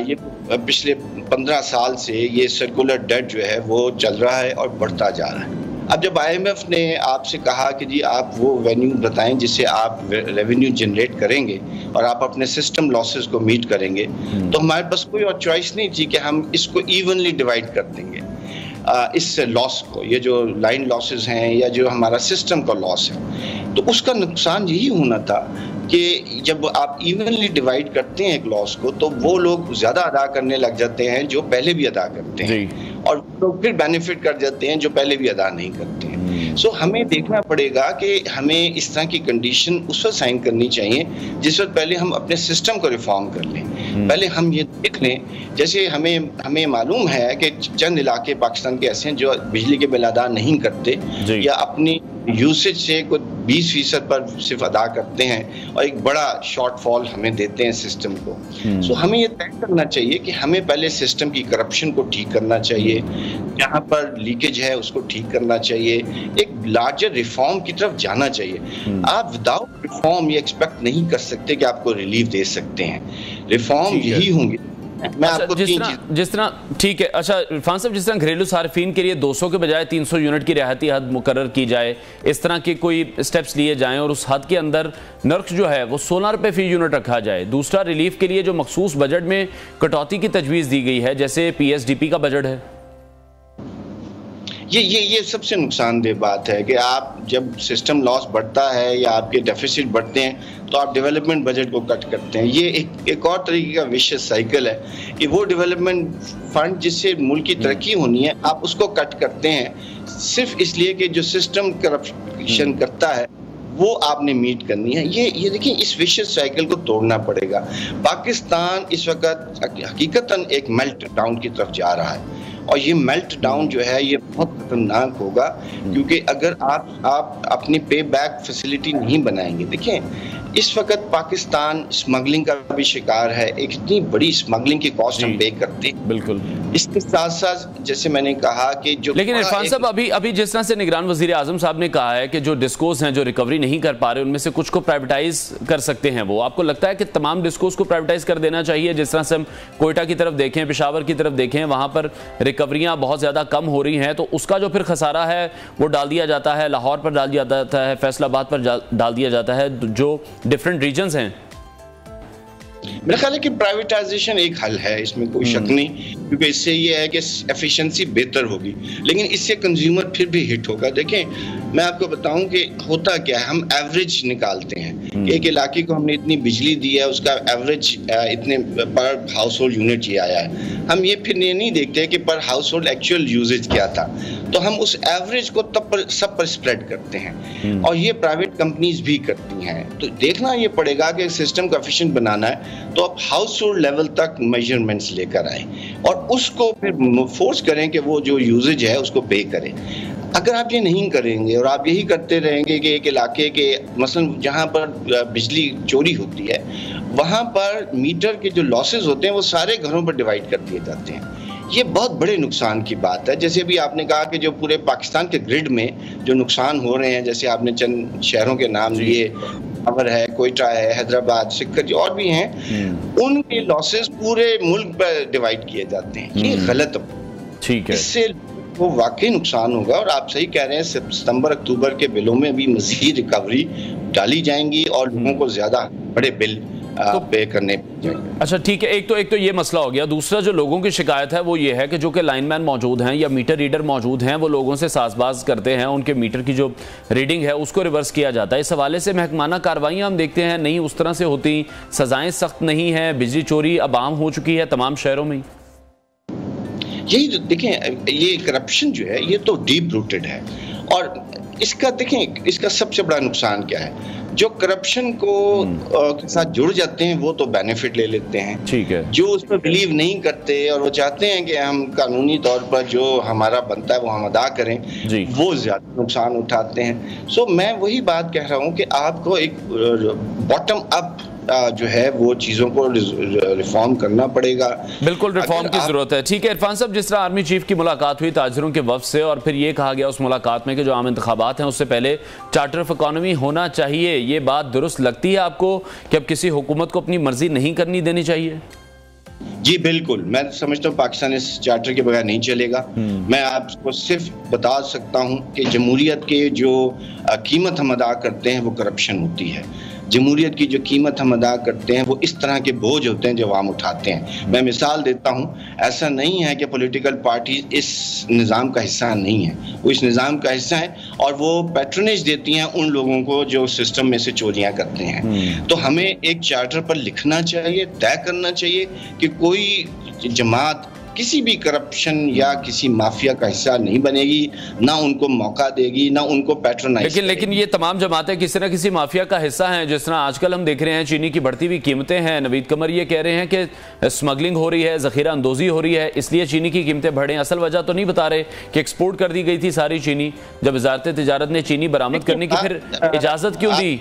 ये पिछले 15 साल से ये सर्कुलर डेट जो है वो चल रहा है और बढ़ता जा रहा है। अब जब IMF ने आपसे कहा कि जी आप वो वेन्यू बताएं जिससे आप रेवेन्यू जनरेट करेंगे और आप अपने सिस्टम लॉसेस को मीट करेंगे, तो हमारे पास कोई और चॉइस नहीं थी कि हम इसको इवनली डिवाइड कर देंगे इस लॉस को। ये जो लाइन लॉसेस हैं या जो हमारा सिस्टम का लॉस है, तो उसका नुकसान यही होना था कि जब आप इवनली डिवाइड करते हैं एक लॉस को, तो वो लोग ज़्यादा अदा करने लग जाते हैं जो पहले भी अदा करते हैं, और वो फिर बेनिफिट कर जाते हैं जो पहले भी अदा नहीं करते हैं। हमें देखना पड़ेगा कि हमें इस तरह की कंडीशन उस वक्त साइन करनी चाहिए जिस वक्त पहले हम अपने सिस्टम को रिफॉर्म कर लें। पहले हम ये देख लें, जैसे हमें मालूम है कि चंद इलाके पाकिस्तान के ऐसे हैं जो बिजली के बिल अदा नहीं करते या अपनी यूसेज से कुछ 20% पर सिर्फ अदा करते हैं और एक बड़ा शॉर्टफॉल हमें देते हैं सिस्टम को। हमें ये तय करना चाहिए कि हमें पहले सिस्टम की करप्शन को ठीक करना चाहिए, जहाँ पर लीकेज है उसको ठीक करना चाहिए, एक लार्जर रिफॉर्म की तरफ जाना चाहिए। आप विदाउट रिफॉर्म ये एक्सपेक्ट नहीं कर सकते कि आपको रिलीफ दे सकते हैं। रिफॉर्म यही होंगे। मैं आपको जिस तरह ठीक है। अच्छा इरफान साहब, जिस तरह घरेलू सार्फिन के लिए 200 के बजाय 300 यूनिट की रियायती हद मुकर्रर की जाए, इस तरह के कोई स्टेप्स लिए जाएं और उस हद के अंदर नर्क जो है वो 16 रुपये फी यूनिट रखा जाए। दूसरा, रिलीफ के लिए जो मखसूस बजट में कटौती की तजवीज़ दी गई है, जैसे PSDP का बजट है। ये सबसे नुकसानदेह बात है कि आप जब सिस्टम लॉस बढ़ता है या आपके डेफिसिट बढ़ते हैं तो आप डेवलपमेंट बजट को कट करते हैं। ये एक और तरीके का विशियस साइकिल है कि वो डेवलपमेंट फंड जिससे मुल्क की तरक्की होनी है आप उसको कट करते हैं सिर्फ इसलिए कि जो सिस्टम करप्शन करता है वो आपने मीट करनी है। ये देखिए, इस विशियस साइकिल को तोड़ना पड़ेगा। पाकिस्तान इस वक्त हकीकतन एक मेल्ट डाउन की तरफ जा रहा है और ये मेल्ट डाउन जो है ये बहुत खतरनाक होगा, क्योंकि अगर आप अपनी पे बैक फैसिलिटी नहीं बनाएंगे। देखिए, इस वक्त पाकिस्तान स्मगलिंग का भी शिकार है, एक इतनी बड़ी स्मगलिंग की कॉस्ट हम पे करते हैं। बिल्कुल। इसके साथ साथ जैसे मैंने कहा कि जो, लेकिन इरफान साहब अभी जिस तरह से निगरान वजीर आजम साहब ने कहा है कि जो डिस्कोस हैं जो रिकवरी नहीं कर पा रहे उनमें से कुछ को प्राइवेटाइज कर सकते हैं, वो आपको लगता है कि तमाम डिस्कोस को प्राइवेटाइज कर देना चाहिए? जिस तरह से हम कोयटा की तरफ देखें, पेशावर की तरफ देखें, वहां पर रिकवरियां बहुत ज्यादा कम हो रही हैं, तो उसका जो फिर खसारा है वो डाल दिया जाता है, लाहौर पर डाल दिया जाता है, फैसलाबाद पर डाल दिया जाता है, जो डिफरेंट रीजन्स हैं। मेरा ख्याल है कि प्राइवेटाइजेशन एक हल है, इसमें कोई शक नहीं, क्योंकि इससे ये है कि एफिशिएंसी बेहतर होगी, लेकिन इससे कंज्यूमर फिर भी हिट होगा। देखें, मैं आपको बताऊं कि होता क्या है, हम एवरेज निकालते हैं कि एक इलाके को हमने इतनी बिजली दी है, उसका एवरेज इतने पर हाउस होल्ड यूनिट ये आया है। हम ये फिर नहीं देखते कि पर हाउस होल्ड एक्चुअल यूजेज क्या था, तो हम उस एवरेज को सब पर स्प्रेड करते हैं और ये प्राइवेट कंपनीज भी करती हैं। तो देखना ये पड़ेगा कि सिस्टम को एफिशिएंट बनाना है तो आप हाउस होल्ड लेवल तक मेजरमेंट्स लेकर आए और उसको फिर फोर्स करें कि वो जो यूजेज है उसको पे करें। अगर आप ये नहीं करेंगे और आप यही करते रहेंगे कि एक इलाके के मसलन जहाँ पर बिजली चोरी होती है वहाँ पर मीटर के जो लॉसेज होते हैं वो सारे घरों पर डिवाइड कर दिए जाते हैं। ये बहुत बड़े नुकसान की बात है। जैसे अभी आपने कहा कि जो पूरे पाकिस्तान के ग्रिड में जो नुकसान हो रहे हैं, जैसे आपने चंद शहरों के नाम लिए, खबर है, कोयटा है, हैदराबाद, सिक्कर और भी हैं, उनके लॉसेस पूरे मुल्क पर डिवाइड किए जाते हैं। ये गलत, ठीक है, इससे वो वाकई नुकसान होगा। और आप सही कह रहे हैं, सितंबर अक्टूबर के बिलों में भी मजीद रिकवरी डाली जाएंगी और लोगों को ज्यादा बड़े बिल पे करने जाएंगे। अच्छा, ठीक है, एक तो ये मसला हो गया। दूसरा जो लोगों की शिकायत है वो ये है कि जो कि लाइनमैन मौजूद हैं या मीटर रीडर मौजूद हैं, वो लोगों से साजबाज करते हैं, उनके मीटर की जो रीडिंग है उसको रिवर्स किया जाता है। इस हवाले से महकमाना कार्रवाइयाँ हम देखते हैं नहीं उस तरह से होती, सजाएं सख्त नहीं है, बिजली चोरी अब आम हो चुकी है तमाम शहरों में। यही देखें, ये करप्शन जो है ये तो डीप रूटेड है और इसका देखें, इसका सबसे बड़ा नुकसान क्या है, जो करप्शन को के साथ जुड़ जाते हैं वो तो बेनिफिट ले लेते हैं, ठीक है, जो उस पर बिलीव नहीं करते और वो चाहते हैं कि हम कानूनी तौर पर जो हमारा बनता है वो हम अदा करें, वो ज्यादा नुकसान उठाते हैं। सो मैं वही बात कह रहा हूँ कि आपको एक बॉटम अप जो है वो चीजों को रिफॉर्म करना पड़ेगा। बिल्कुल रिफॉर्म की जरूरत है। ठीक है इरफान साहब, जिस तरह आर्मी चीफ की मुलाकात हुई ताजिरों के वफ्द से और फिर ये कहा गया उस मुलाकात में कि जो आम इंतखाबात हैं उससे पहले चार्टर ऑफ इकोनॉमी होना चाहिए, ये बात दुरुस्त लगती है आपको कि अब किसी हुकूमत को अपनी मर्जी नहीं करनी देनी चाहिए? जी बिल्कुल, मैं समझता हूँ पाकिस्तान इस चार्टर के बगैर नहीं चलेगा। मैं आपको सिर्फ बता सकता हूँ कि जमहूरियत के जो कीमत हम अदा करते हैं वो करप्शन होती है। जमहूरियत की जो कीमत हम अदा करते हैं वो इस तरह के बोझ होते हैं जो आम उठाते हैं। मैं मिसाल देता हूँ, ऐसा नहीं है कि पॉलिटिकल पार्टी इस निज़ाम का हिस्सा नहीं है, वो इस निज़ाम का हिस्सा है और वो पैट्रोनेज देती हैं उन लोगों को जो सिस्टम में से चोरियां करते हैं। तो हमें एक चार्टर पर लिखना चाहिए, तय करना चाहिए कि कोई जमात किसी भी करप्शन या किसी माफिया का हिस्सा नहीं बनेगी, ना उनको मौका देगी, ना उनको पैट्रोनाइज। लेकिन ये तमाम जमातें किसी न किसी माफिया का हिस्सा हैं। जिस तरह आजकल हम देख रहे हैं चीनी की बढ़ती हुई कीमतें हैं, नवीद कमर ये कह रहे हैं कि स्मगलिंग हो रही है, जखीरा अंदोजी हो रही है, इसलिए चीनी की कीमतें बढ़े। असल वजह तो नहीं बता रहे कि एक्सपोर्ट कर दी गई थी सारी चीनी, जब वजारत तिजारत ने चीनी बरामद करने की फिर इजाजत क्यों दी?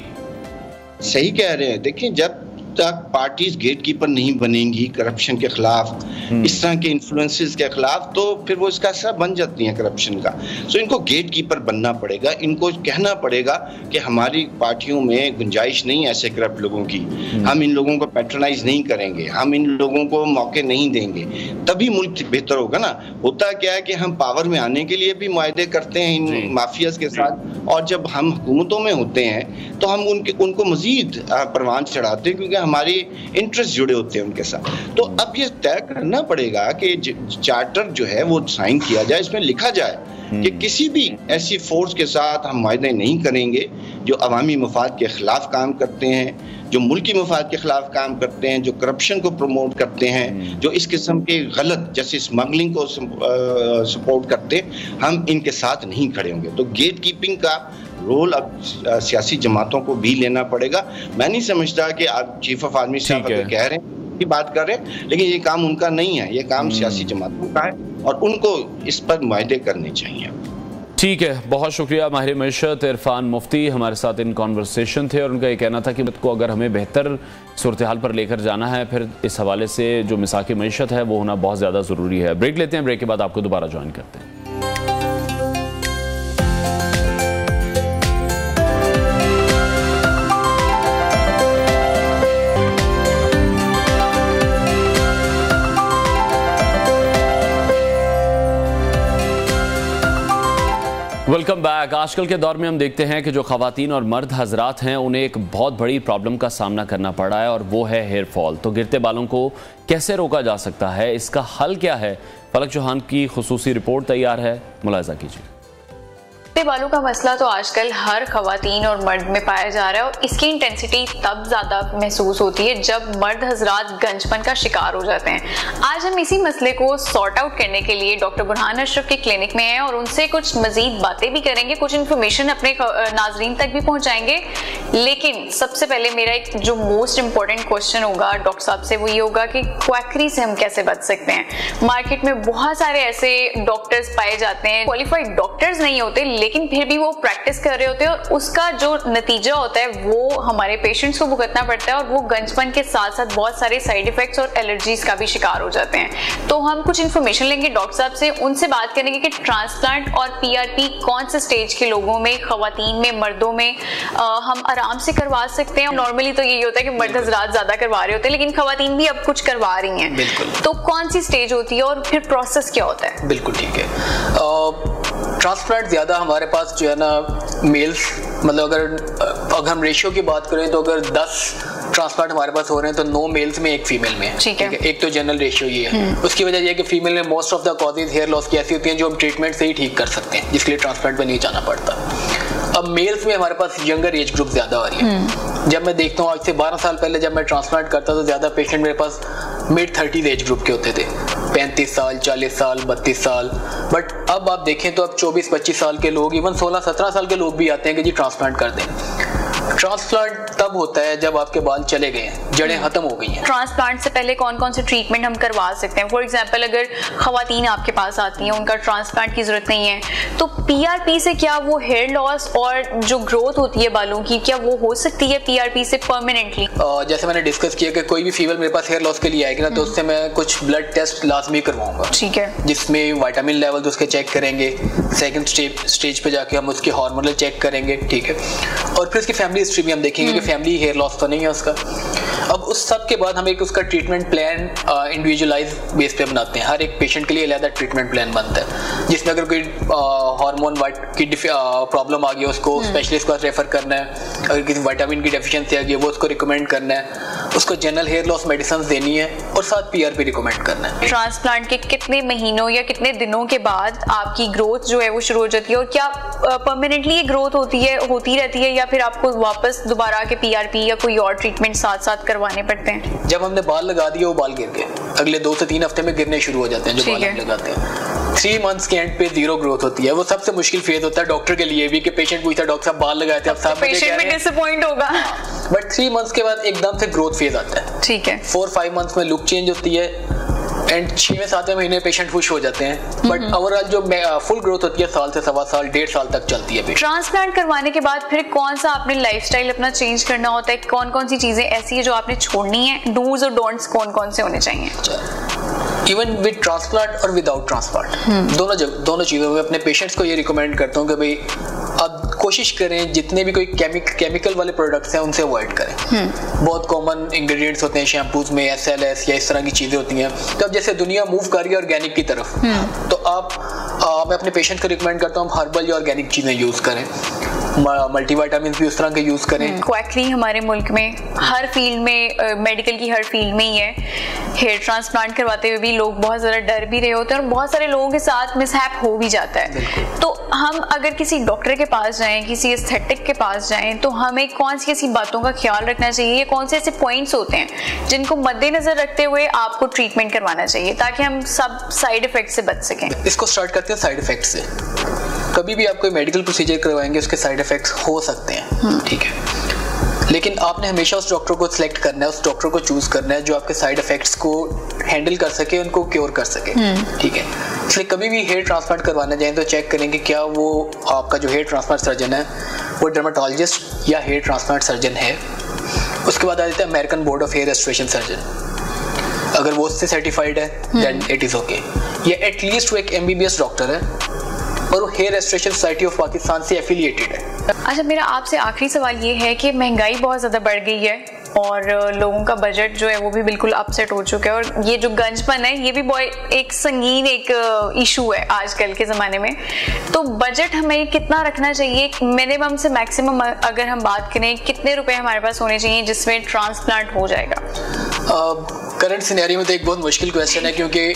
सही कह रहे हैं। देखिए, जब तक पार्टीज गेटकीपर नहीं बनेंगी करप्शन के खिलाफ, इस तरह के इन्फ्लुएंसेस के खिलाफ, तो फिर वो इसका असर बन जाती है करप्शन का। सो इनको गेटकीपर बनना पड़ेगा, इनको कहना पड़ेगा कि हमारी पार्टियों में गुंजाइश नहीं है ऐसे करप्ट लोगों की, हम इन लोगों को पैट्रोनाइज नहीं करेंगे, हम इन लोगों को मौके नहीं देंगे, तभी मुल्क बेहतर होगा ना। होता क्या है कि हम पावर में आने के लिए भी मुआहदे करते हैं इन माफियाज के साथ, और जब हम हुकूमतों में होते हैं तो हम उनको मजीद परवान चढ़ाते हैं क्योंकि हमारे इंटरेस्ट जुड़े होते हैं उनके साथ। तो अब ये तय करना पड़ेगा कि चार्टर जो है वो साइन किया जाए, इसमें लिखा जाए कि किसी भी ऐसी फोर्स के साथ हम मायदे नहीं करेंगे जो अवामी मफाद के खिलाफ काम करते हैं, जो मुल्की मफाद के खिलाफ काम करते हैं, जो करप्शन को प्रमोट करते हैं, जो इस किस्म के गलत जैसे स्मगलिंग को सपोर्ट करते हैं, हम इनके साथ नहीं खड़े होंगे। तो गेट कीपिंग का रोल अब सियासी जमातों को भी लेना पड़ेगा। मैं नहीं समझता कि आप चीफ ऑफ आर्मी साहब अगर कह रहे हैं की बात कर रहे हैं, लेकिन ये काम उनका नहीं है, ये काम सियासी जमातों का है और उनको इस पर मुआहदे करने चाहिए। ठीक है, बहुत शुक्रिया। माहिर मईशत इरफान मुफ्ती हमारे साथ इन कॉन्वर्सेशन थे और उनका ये कहना था कि को अगर हमें बेहतर सूरत हाल पर लेकर जाना है, फिर इस हवाले से जो मिसाकी मईशत है वो होना बहुत ज़्यादा ज़रूरी है। ब्रेक लेते हैं, ब्रेक के बाद आपको दोबारा ज्वाइन करते हैं। Welcome back. आजकल के दौर में हम देखते हैं कि जो ख़वातीन और मर्द हजरात हैं उन्हें एक बहुत बड़ी प्रॉब्लम का सामना करना पड़ रहा है और वो है हेयर फॉल। तो गिरते बालों को कैसे रोका जा सकता है, इसका हल क्या है? फलक चौहान की खुसूसी रिपोर्ट तैयार है, मुलाहिजा कीजिए। गिरते बालों का मसला तो आजकल हर खवातीन और मर्द में पाया जा रहा है और इसकी इंटेंसिटी तब ज्यादा महसूस होती है जब मर्द हजरात गंजपन का शिकार हो जाते हैं। आज हम इसी मसले को सॉर्ट आउट करने के लिए डॉक्टर बुरहान अशरफ के क्लिनिक में हैं और उनसे कुछ मजीद बातें भी करेंगे, कुछ इन्फॉर्मेशन अपने नाजरीन तक भी पहुंचाएंगे। लेकिन सबसे पहले मेरा एक जो मोस्ट इंपॉर्टेंट क्वेश्चन होगा डॉक्टर साहब से वो ये होगा कि क्वैकरी से हम कैसे बच सकते हैं। मार्केट में बहुत सारे ऐसे डॉक्टर्स पाए जाते हैं, क्वालिफाइड डॉक्टर्स नहीं होते लेकिन फिर भी वो प्रैक्टिस कर रहे होते हैं और उसका जो नतीजा होता है वो हमारे पेशेंट्स को भुगतना पड़ता है और वो गंजपन के साथ साथ बहुत सारे साइड इफेक्ट्स और एलर्जीज का भी शिकार हो जाते हैं। तो हम कुछ इन्फॉर्मेशन लेंगे डॉक्टर साहब से, उनसे बात करेंगे कि ट्रांसप्लांट और पीआरपी कौन से स्टेज के लोगों में, खवातीन में, मर्दों में हम आराम से करवा सकते हैं। नॉर्मली तो यही होता है कि मर्द हजरात ज्यादा करवा रहे होते हैं लेकिन खवातीन भी अब कुछ करवा रही हैं। बिल्कुल। तो कौन सी स्टेज होती है और फिर प्रोसेस क्या होता है? बिल्कुल ठीक है। ट्रांसप्लांट ज़्यादा हमारे पास जो है ना मेल्स, मतलब अगर हम रेशियो की बात करें तो अगर 10 ट्रांसप्लांट हमारे पास हो रहे हैं तो 9 मेल्स में 1 फीमेल में है। ठीक है। एक तो जनरल रेशियो ये है। उसकी वजह यह है कि फीमेल में most of the causes hair loss की ऐसी होती हैं जो हम ट्रीटमेंट से ही ठीक कर सकते हैं, जिसके लिए ट्रांसप्लांट पर नहीं जाना पड़ता। अब मेल्स में हमारे पास यंगर एज ग्रुप ज़्यादा आ रही है। जब मैं देखता हूँ आज से 12 साल पहले जब मैं ट्रांसप्लांट करता तो ज़्यादा पेशेंट मेरे पास मिड 30s एज ग्रुप के होते थे, 35 साल, 40 साल, 32 साल। बट अब आप देखें तो अब 24-25 साल के लोग, इवन 16-17 साल के लोग भी आते हैं कि जी ट्रांसप्लांट कर दें। ट्रांसप्लांट तब होता है जब आपके बाल चले गए हैं, जड़ें खत्म हो गई हैं। ट्रांसप्लांट से पहले कौन कौन से ट्रीटमेंट हम करवा सकते हैं? फॉर एग्जांपल अगर खवातीन आपके पास आती हैं, उनका ट्रांसप्लांट की जरूरत नहीं है, तो पीआरपी से क्या वो हेयर लॉस और जो ग्रोथ होती है बालों की, क्या वो हो सकती है पीआरपी से परमानेंटली? जैसे मैंने डिस्कस किया कि कोई भी फीमेल मेरे पास हेयर लॉस के लिए आएगी ना तो उससे मैं कुछ ब्लड टेस्ट लाजमी करवाऊंगा। ठीक है। जिसमें विटामिन लेवल उसके चेक करेंगे, सेकंड स्टेज पे जाके हम उसके हार्मोनल चेक करेंगे। ठीक है। और फिर उसकी फैमिली हिस्ट्री भी हम देखेंगे कि फैमिली हेयर लॉस तो नहीं है उसका। अब उस सब के बाद हम एक उसका ट्रीटमेंट प्लान इंडिविजुअलाइज बेस पे बनाते हैं। हर एक पेशेंट के लिए अलग ट्रीटमेंट प्लान बनता है जिसमें अगर कोई हार्मोन की प्रॉब्लम आ गई उसको स्पेशलिस्ट को रेफर करना है, अगर किसी विटामिन की डेफिशिएंसी आ गई वो उसको रिकमेंड करना है, उसको जनरल हेयर लॉस मेडिसिन देनी है और साथ पीआरपी रिकमेंड करना है। ट्रांसप्लांट के कितने महीनों या कितने दिनों के बाद आपकी ग्रोथ जो है वो शुरू हो जाती है और क्या परमानेंटली ये ग्रोथ होती रहती है या फिर आपको वापस दोबारा के पीआरपी या कोई और ट्रीटमेंट साथ साथ करवाने पड़ते हैं? जब हमने बाल लगा दिए वो बाल गिर गए, अगले 2 से 3 हफ्ते में गिरने शुरू हो जाते हैं जो बाल हम लगाते हैं। 3 मंथ्स के एंड पे 0 ग्रोथ होती है। वो सबसे मुश्किल फेज होता है डॉक्टर के लिए भी कि पेशेंट पूछता है डॉक्टर साहब बाल लगाए थे अब साहब पेशेंट में डिसअपॉइंट होगा। बट 3 मंथ्स के बाद एकदम से ग्रोथ फेज आता है। ठीक है। 4-5 मंथ्स में लुक चेंज होती है एंड 6वें-7वें महीने पेशेंट खुश हो जाते हैं। बट ओवरऑल जो फुल ग्रोथ होती है साल से 1.25 साल 1.5 साल तक चलती है। ट्रांसप्लांट करवाने के बाद फिर कौन सा आपने लाइफस्टाइल अपना चेंज करना होता है? कौन कौन सी चीजें ऐसी है जो आपने छोड़नी है? डूज और डोंट्स कौन कौन से होने चाहिए? इवन विद ट्रांसप्लांट और विदाउट ट्रांसप्लांट दोनों चीज़ों में अपने पेशेंट्स को ये रिकमेंड करता हूँ कि भाई अब कोशिश करें जितने भी कोई केमिकल वाले प्रोडक्ट्स हैं उनसे अवॉइड करें। बहुत कॉमन इंग्रेडिएंट्स होते हैं शैम्पूज में, SLS या इस तरह की चीज़ें होती हैं। तो अब जैसे दुनिया मूव कर रही है ऑर्गेनिक की तरफ तो मैं अपने पेशेंट को रिकमेंड करता हूँ हर्बल या ऑर्गेनिक चीज़ें यूज़ करें। मल्टीविटामिन भी उस तरह के यूज करें। क्वैकली हमारे मुल्क में हर फील्ड में, मेडिकल की हर फील्ड में ही है। हेयर ट्रांसप्लांट करवाते हुए भी लोग बहुत ज़्यादा डर भी रहे होते हैं और बहुत सारे लोगों के साथ मिसहैप हो भी जाता है। तो हम अगर किसी डॉक्टर के पास जाएं, किसी एस्थेटिक के पास जाएं, तो हमें कौन सी ऐसी बातों का ख्याल रखना चाहिए, कौन से ऐसे पॉइंट्स होते हैं जिनको मद्देनजर रखते हुए आपको ट्रीटमेंट करवाना चाहिए ताकि हम सब साइड इफेक्ट से बच सकें? इसको स्टार्ट करते हैं साइड इफेक्ट से। कभी भी आप कोई मेडिकल प्रोसीजर करवाएंगे उसके साइड इफेक्ट्स हो सकते हैं, ठीक है, लेकिन आपने हमेशा उस डॉक्टर को सिलेक्ट करना है, उस डॉक्टर को चूज करना है जो आपके साइड इफेक्ट्स को हैंडल कर सके, उनको क्योर कर सके, ठीक है। इसलिए कभी भी हेयर ट्रांसप्लांट करवाना चाहें तो चेक करें कि क्या वो आपका जो हेयर ट्रांसप्लांट सर्जन है वो डर्माटोलॉजिस्ट या हेयर ट्रांसप्लांट सर्जन है। उसके बाद आ जाता है American board of hair restoration surgeon. अगर वो उससे सर्टिफाइड है देन इट इज ओके, या एटलीस्ट वो एक MBBS डॉक्टर है और वो hair restoration society of Pakistan से एफिलिएटेड है। अच्छा, मेरा आपसे आखिरी सवाल ये है कि महंगाई बहुत ज़्यादा बढ़ गई है और लोगों का बजट जो है वो भी बिल्कुल अपसेट हो चुका है, और ये जो गंजपन है ये भी एक संगीन एक इशू है आजकल के ज़माने में। तो बजट हमें कितना रखना चाहिए, मिनिमम से मैक्सिमम अगर हम बात करें, कितने रुपए हमारे पास होने चाहिए जिसमें ट्रांसप्लांट हो जाएगा? करंट सिनेरियो में तो एक बहुत मुश्किल क्वेश्चन है, क्योंकि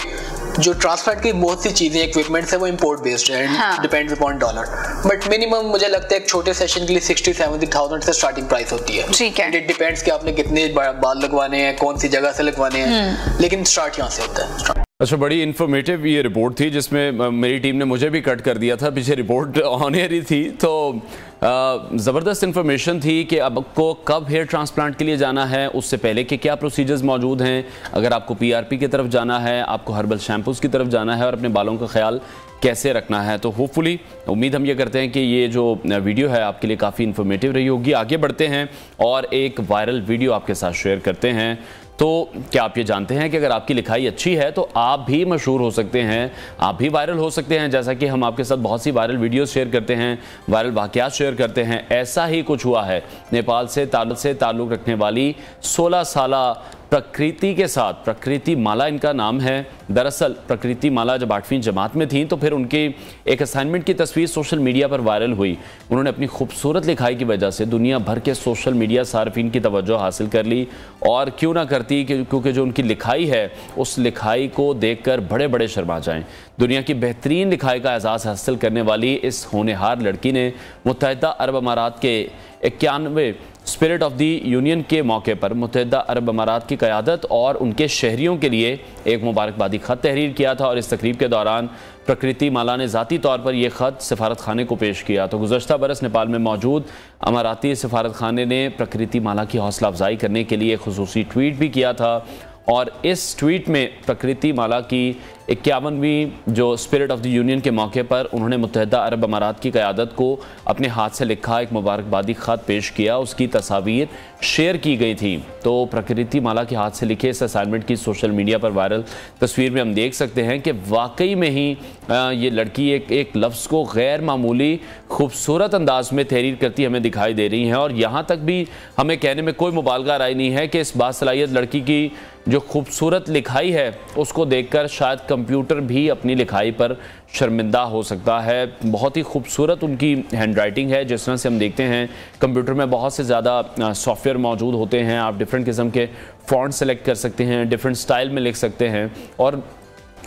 जो ट्रांसप्लांट की बहुत सी चीजें, इक्विपमेंट्स है, वो इंपोर्ट बेस्ड है and depends upon dollar. But minimum मुझे लगता है एक छोटे सेशन के लिए 60-70,000 से स्टार्टिंग प्राइस होती है। ठीक है, इट डिपेंड्स कि आपने कितने बाल लगवाने हैं, कौन सी जगह से लगवाने हैं, लेकिन स्टार्ट यहाँ से होता है। अच्छा, बड़ी इन्फॉर्मेटिव ये रिपोर्ट थी जिसमें मेरी टीम ने मुझे भी कट कर दिया था, पीछे रिपोर्ट ऑन एयर ही थी, तो ज़बरदस्त इन्फॉर्मेशन थी कि आपको कब हेयर ट्रांसप्लांट के लिए जाना है, उससे पहले के क्या प्रोसीजर्स मौजूद हैं, अगर आपको PRP की तरफ जाना है, आपको हर्बल शैम्पूज़ की तरफ जाना है और अपने बालों का ख्याल कैसे रखना है। तो होपफुली उम्मीद हम ये करते हैं कि ये जो वीडियो है आपके लिए काफ़ी इन्फॉर्मेटिव रही होगी। आगे बढ़ते हैं और एक वायरल वीडियो आपके साथ शेयर करते हैं। तो क्या आप ये जानते हैं कि अगर आपकी लिखाई अच्छी है तो आप भी मशहूर हो सकते हैं, आप भी वायरल हो सकते हैं। जैसा कि हम आपके साथ बहुत सी वायरल वीडियोस शेयर करते हैं, वायरल वाक़यात शेयर करते हैं, ऐसा ही कुछ हुआ है। नेपाल से ताल्लुक़ रखने वाली 16 साला प्रकृति के साथ, प्रकृति माला इनका नाम है। दरअसल प्रकृति माला जब 8वीं जमात में थी तो फिर उनकी एक असाइनमेंट की तस्वीर सोशल मीडिया पर वायरल हुई। उन्होंने अपनी खूबसूरत लिखाई की वजह से दुनिया भर के सोशल मीडिया सार्फिन की तवज्जो हासिल कर ली, और क्यों ना करती, क्योंकि जो उनकी लिखाई है उस लिखाई को देखकर बड़े बड़े शर्मा जाएं। दुनिया की बेहतरीन लिखाई का एजाज़ हासिल करने वाली इस होनहार लड़की ने मुत्तहिदा अरब अमारात के 91वें स्पिरिट ऑफ द यूनियन के मौके पर मुत्तहिदा अरब अमारात की क़यादत और उनके शहरियों के लिए एक मुबारकबादी ख़त तहरीर किया था, और इस तकरीब के दौरान प्रकृति माला ने ज़ाती तौर पर यह ख़त सफारत खाने को पेश किया। तो गुज़श्ता बरस नेपाल में मौजूद अमाराती सफारत खाने ने प्रकृति माला की हौसला अफजाई करने के लिए खुसूसी ट्वीट भी किया था, और इस ट्वीट में प्रकृति माला की 51वीं जो स्पिरिट ऑफ द यूनियन के मौके पर उन्होंने मुत्तहिदा अरब अमारात की क़यादत को अपने हाथ से लिखा एक मुबारकबादी ख़त पेश किया, उसकी तस्वीर शेयर की गई थी। तो प्रकृति माला के हाथ से लिखे इस असाइनमेंट की सोशल मीडिया पर वायरल तस्वीर में हम देख सकते हैं कि वाकई में ही ये लड़की एक लफ्ज़ को गैर मामूली खूबसूरत अंदाज में तहरीर करती हमें दिखाई दे रही हैं, और यहाँ तक भी हमें कहने में कोई मुबालगा राय नहीं है कि इस बासलाहियत लड़की की जो खूबसूरत लिखाई है उसको देखकर शायद कंप्यूटर भी अपनी लिखाई पर शर्मिंदा हो सकता है। बहुत ही खूबसूरत उनकी हैंडराइटिंग है। जिस तरह से हम देखते हैं कंप्यूटर में बहुत से ज़्यादा सॉफ्टवेयर मौजूद होते हैं, आप डिफरेंट किस्म के फ़ॉन्ट सेलेक्ट कर सकते हैं, डिफरेंट स्टाइल में लिख सकते हैं, और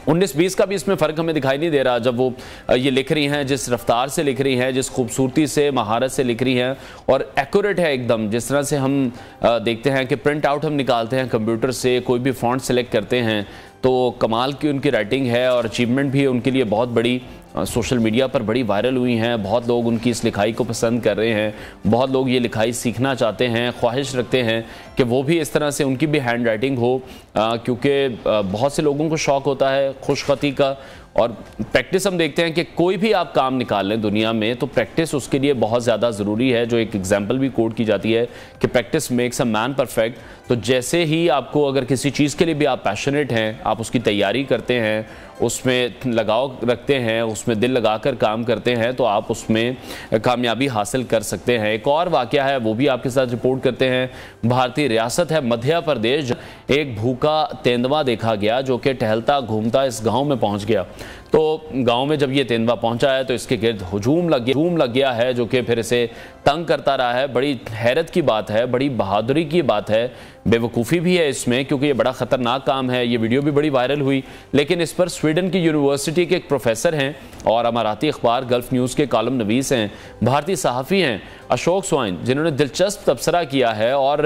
19-20 का भी इसमें फ़र्क हमें दिखाई नहीं दे रहा जब वो ये लिख रही हैं, जिस रफ्तार से लिख रही हैं, जिस खूबसूरती से, महारत से लिख रही हैं, और एक्यूरेट है एकदम। जिस तरह से हम देखते हैं कि प्रिंट आउट हम निकालते हैं कंप्यूटर से, कोई भी फ़ॉन्ट सेलेक्ट करते हैं तो कमाल की उनकी राइटिंग है, और अचीवमेंट भी उनके लिए बहुत बड़ी सोशल मीडिया पर बड़ी वायरल हुई हैं। बहुत लोग उनकी इस लिखाई को पसंद कर रहे हैं, बहुत लोग ये लिखाई सीखना चाहते हैं, ख्वाहिश रखते हैं कि वो भी इस तरह से उनकी भी हैंड राइटिंग हो, क्योंकि बहुत से लोगों को शौक़ होता है खुशखती का। और प्रैक्टिस हम देखते हैं कि कोई भी आप काम निकाल लें दुनिया में तो प्रैक्टिस उसके लिए बहुत ज़्यादा ज़रूरी है। जो एक एग्जांपल भी कोट की जाती है कि practice makes a man perfect. तो जैसे ही आपको अगर किसी चीज़ के लिए भी आप पैशनेट हैं, आप उसकी तैयारी करते हैं, उसमें लगाव रखते हैं, उसमें दिल लगाकर काम करते हैं, तो आप उसमें कामयाबी हासिल कर सकते हैं। एक और वाक़या है वो भी आपके साथ रिपोर्ट करते हैं। भारतीय रियासत है मध्य प्रदेश, एक भूखा तेंदुआ देखा गया जो कि टहलता घूमता इस गांव में पहुंच गया। तो गांव में जब ये तेंदुआ पहुंचा है तो इसके गिर्द हुजूम लग गया है, जो कि फिर इसे तंग करता रहा है। बड़ी हैरत की बात है, बड़ी बहादुरी की बात है, बेवकूफ़ी भी है इसमें, क्योंकि ये बड़ा ख़तरनाक काम है। ये वीडियो भी बड़ी वायरल हुई, लेकिन इस पर स्वीडन की यूनिवर्सिटी के एक प्रोफेसर हैं और अमाराती अखबार गल्फ न्यूज़ के कॉलम नवीस हैं, भारतीय सहाफ़ी हैं अशोक स्वाइन, जिन्होंने दिलचस्प तबसरा किया है। और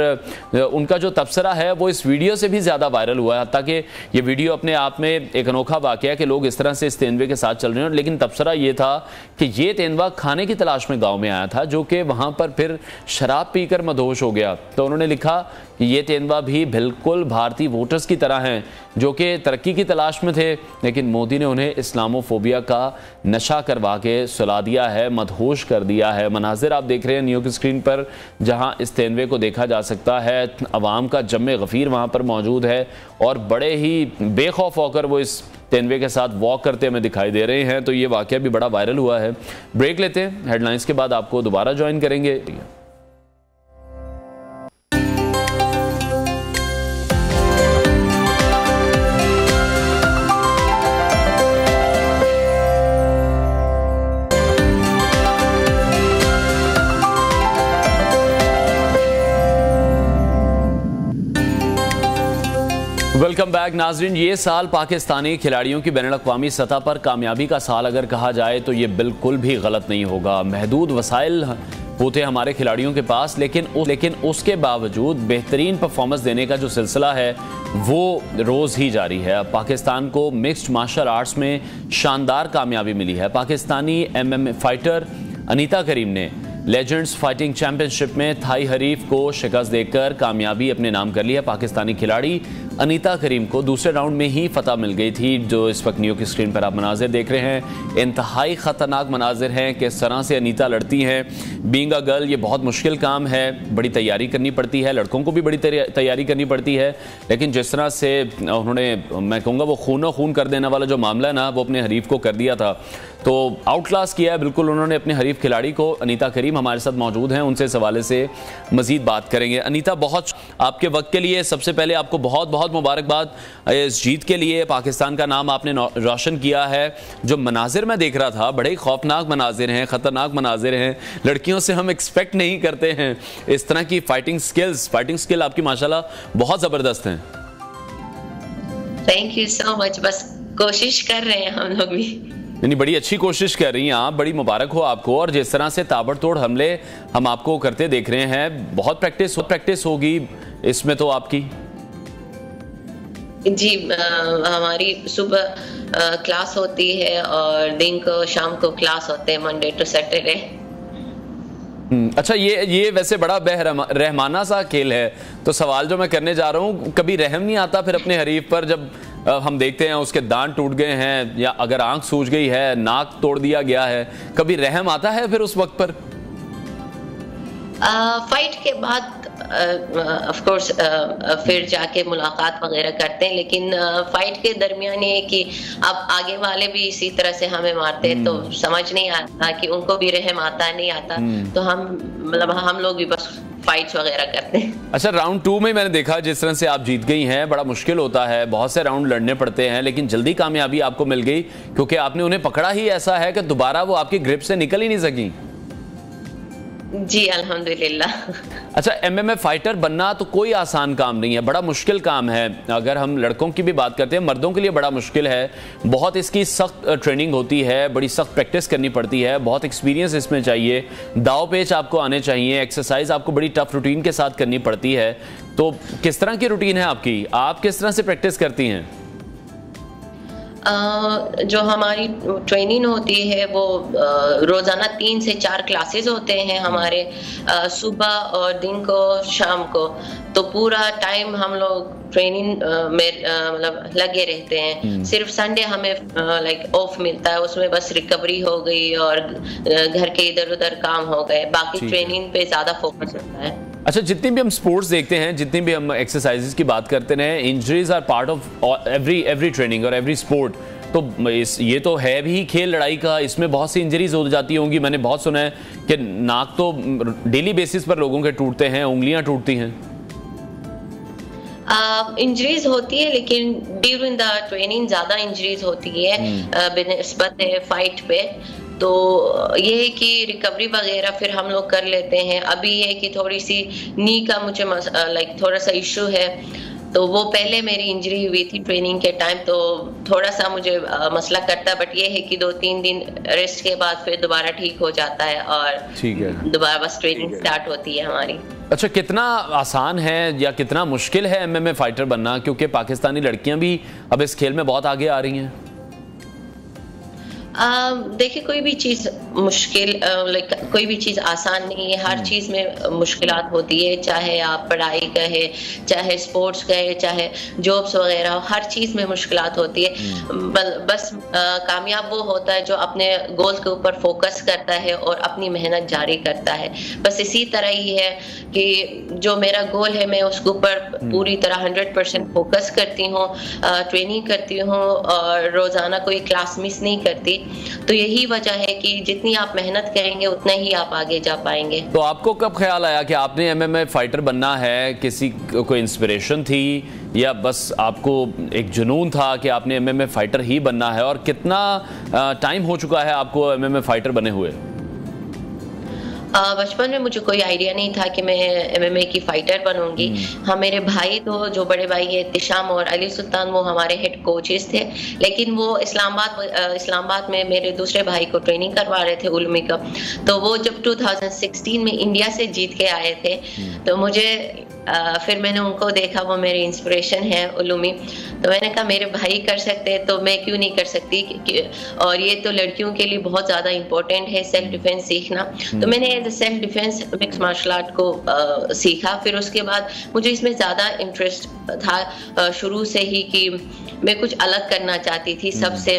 उनका जो तबसरा है वो इस वीडियो से भी ज़्यादा वायरल हुआ है। ताकि ये वीडियो अपने आप में एक अनोखा वाक़या है कि लोग इस तरह से इस तेंदुए के साथ चल रहे हैं। लेकिन तबसरा ये था कि ये तेंदुआ खाने की तलाश में गाँव में आया था, जो कि वहाँ पर फिर शराब पीकर मदहोश हो गया। तो उन्होंने लिखा कि ये तेंदुआ भी बिल्कुल भारतीय वोटर्स की तरह हैं, जो कि तरक्की की तलाश में थे, लेकिन मोदी ने उन्हें इस्लामोफोबिया का नशा करवा के सुला दिया है, मदहोश कर दिया है। मनाजिर आप देख रहे हैं न्यूज़ की स्क्रीन पर, जहां इस तेंदुए को देखा जा सकता है। अवाम का जम्मे गफ़ीर वहां पर मौजूद है और बड़े ही बेखौफ होकर वो इस तेंदुए के साथ वॉक करते हमें दिखाई दे रहे हैं। तो ये वाक़या भी बड़ा वायरल हुआ है। ब्रेक लेते हैं, हेडलाइंस के बाद आपको दोबारा ज्वाइन करेंगे। वेलकम बैक नाजरीन। ये साल पाकिस्तानी खिलाड़ियों की बैनुल-अक़वामी सतह पर कामयाबी का साल अगर कहा जाए तो ये बिल्कुल भी गलत नहीं होगा। महदूद वसाइल होते हमारे खिलाड़ियों के पास, लेकिन उसके बावजूद बेहतरीन परफॉर्मेंस देने का जो सिलसिला है वो रोज़ ही जारी है। अब पाकिस्तान को मिक्स्ड मार्शल आर्ट्स में शानदार कामयाबी मिली है। पाकिस्तानी MMA फाइटर अनीता करीम ने लेजेंड्स फाइटिंग चैंपियनशिप में थाई हरीफ को शिकस्त देकर कामयाबी अपने नाम कर ली है। पाकिस्तानी खिलाड़ी अनीता करीम को दूसरे राउंड में ही फतह मिल गई थी। जो इस वक्त न्यूज़ की स्क्रीन पर आप मनाजिर देख रहे हैं, इंतहाई ख़तरनाक मनाजिर हैं। किस तरह से अनीता लड़ती हैं। बीइंग अ गर्ल ये बहुत मुश्किल काम है, बड़ी तैयारी करनी पड़ती है, लड़कों को भी बड़ी तैयारी करनी पड़ती है। लेकिन जिस तरह से उन्होंने, मैं कहूँगा वो खूनो खून कर देने वाला जो मामला है ना, वो अपने हरीफ को कर दिया था, तो आउट क्लास किया है बिल्कुल उन्होंने अपने हरीफ खिलाड़ी को। अनीता करीम हमारे साथ मौजूद हैं, उनसे इस हवाले से मजीद बात करेंगे। अनीता, बहुत आपके वक्त के लिए सबसे पहले आपको बहुत बहुत मुबारकबाद इस जीत के लिए। पाकिस्तान का नाम आपने रोशन किया है। जो मनाजिर मैं देख रहा था, बड़े ही खौफनाक मनाजिर हैं, ख़तरनाक मनाजिर हैं। लड़कियों से हम एक्सपेक्ट नहीं करते हैं इस तरह की फाइटिंग स्किल आपकी माशाल्लाह बहुत ज़बरदस्त हैं। Thank you so much. बस कोशिश कर रहे हैं हम लोग भी। नहीं, बड़ी अच्छी कोशिश कर रही हैं आप, बड़ी मुबारक हो आपको। और जिस तरह से ताबड़तोड़ हमले हम आपको करते देख रहे हैं, बहुत प्रैक्टिस होगी इसमें तो आपकी। जी, हमारी सुबह क्लास होती है और दिन को शाम को क्लास होते हैं, मंडे टू सैटरडे। अच्छा, ये वैसे बड़ा रहमाना सा खेल है। तो सवाल जो मैं करने जा रहा हूँ, कभी रहम नहीं आता फिर अपने हरीफ पर जब हम देखते हैं उसके दांत टूट गए हैं या अगर आंख सूज गई है, नाक तोड़ दिया गया है, कभी रहम आता है फिर उस वक्त पर? फाइट के बाद ऑफ कोर्स फिर जाके मुलाकात वगैरह करते हैं, लेकिन फाइट के दरमियान ये कि अब आगे वाले भी इसी तरह से हमें मारते हैं, तो समझ नहीं आता कि उनको भी रहम आता नहीं आता। तो हम लोग भी बस फाइट्स वगैरह करते हैं। अच्छा, राउंड 2 में मैंने देखा जिस तरह से आप जीत गई हैं, बड़ा मुश्किल होता है, बहुत से राउंड लड़ने पड़ते हैं, लेकिन जल्दी कामयाबी आपको मिल गई क्योंकि आपने उन्हें पकड़ा ही ऐसा है कि दोबारा वो आपकी ग्रिप से निकल ही नहीं सकी। जी अल्हम्दुलिल्लाह। अच्छा, MMA फाइटर बनना तो कोई आसान काम नहीं है, बड़ा मुश्किल काम है। अगर हम लड़कों की भी बात करते हैं, मर्दों के लिए बड़ा मुश्किल है। बहुत इसकी सख्त ट्रेनिंग होती है, बड़ी सख्त प्रैक्टिस करनी पड़ती है, बहुत एक्सपीरियंस इसमें चाहिए, दाव पेच आपको आने चाहिए, एक्सरसाइज आपको बड़ी टफ रूटीन के साथ करनी पड़ती है। तो किस तरह की रूटीन है आपकी, आप किस तरह से प्रैक्टिस करती हैं? जो हमारी ट्रेनिंग होती है वो रोज़ाना 3 से 4 क्लासेस होते हैं हमारे, सुबह और दिन को शाम को। तो पूरा टाइम हम लोग ट्रेनिंग में मतलब लगे रहते हैं। सिर्फ संडे हमें लाइक ऑफ मिलता है, उसमें बस रिकवरी हो गई और घर के इधर उधर काम हो गए, बाकी ट्रेनिंग पे ज़्यादा फोकस होता है। अच्छा, जितनी भी हम स्पोर्ट्स देखते हैं, जितनी भी हम एक्सरसाइजेस की बात करते हैं, injuries are part of every training और एवरी स्पोर्ट। तो ये तो है भी खेल लड़ाई का, इसमें बहुत सी इंजरीज हो जाती होंगी। मैंने बहुत सुना है कि नाक तो डेली बेसिस पर लोगों के टूटते हैं, उंगलियां टूटती हैं। इंजरीज होती है, लेकिन ड्यूरिंग द ट्रेनिंग ज्यादा इंजरीज होती है बिनिस्बत फाइट पे। तो ये है कि रिकवरी वगैरह फिर हम लोग कर लेते हैं। अभी ये है कि थोड़ी सी नी का मुझे थोड़ा सा इशू है, तो वो पहले मेरी इंजरी हुई थी ट्रेनिंग के टाइम, तो थोड़ा सा मुझे मसला करता है। बट ये है कि 2-3 दिन रेस्ट के बाद फिर दोबारा ठीक हो जाता है और दोबारा बस ट्रेनिंग स्टार्ट होती है हमारी। अच्छा, कितना आसान है या कितना मुश्किल है MMA फाइटर बनना, क्योंकि पाकिस्तानी लड़कियां भी अब इस खेल में बहुत आगे आ रही हैं? देखिए, कोई भी चीज मुश्किल कोई भी चीज आसान नहीं है। हर चीज में मुश्किलात होती है, चाहे आप पढ़ाई कहे, चाहे स्पोर्ट्स कहे, चाहे जॉब्स वगैरह, हर चीज में मुश्किलात होती है। बस कामयाब वो होता है जो अपने गोल के ऊपर फोकस करता है और अपनी मेहनत जारी करता है। बस इसी तरह ही है कि जो मेरा गोल है मैं उसके ऊपर पूरी तरह 100% फोकस करती हूँ, ट्रेनिंग करती हूँ और रोजाना कोई क्लास मिस नहीं करती। तो यही वजह है कि जितनी आप मेहनत करेंगे उतना ही आप आगे जा पाएंगे। तो आपको कब ख्याल आया कि आपने MMA फाइटर बनना है? किसी कोई इंस्पिरेशन थी या बस आपको एक जुनून था कि आपने MMA फाइटर ही बनना है? और कितना टाइम हो चुका है आपको MMA फाइटर बने हुए? बचपन में मुझे कोई आइडिया नहीं था कि मैं MMA की फाइटर बनूंगी। हाँ, मेरे भाई तो जो बड़े भाई है इत्तिशाम और अली सुल्तान, वो हमारे हेड कोचेस थे, लेकिन वो इस्लामाबाद में मेरे दूसरे भाई को ट्रेनिंग करवा रहे थे उलमी का। तो वो जब 2016 में इंडिया से जीत के आए थे, तो मुझे फिर मैंने उनको देखा, वो मेरी इंस्पिरेशन है उलूमी। तो मैंने कहा मेरे भाई कर सकते हैं तो मैं क्यों नहीं कर सकती, और ये तो लड़कियों के लिए बहुत ज़्यादा इम्पोर्टेंट है सेल्फ डिफेंस सीखना। तो मैंने as a self defence mix martial art को सीखा। फिर उसके बाद मुझे इसमें ज़्यादा इंटरेस्ट था शुरू से ही कि मैं कुछ अलग करना चाहती थी सबसे।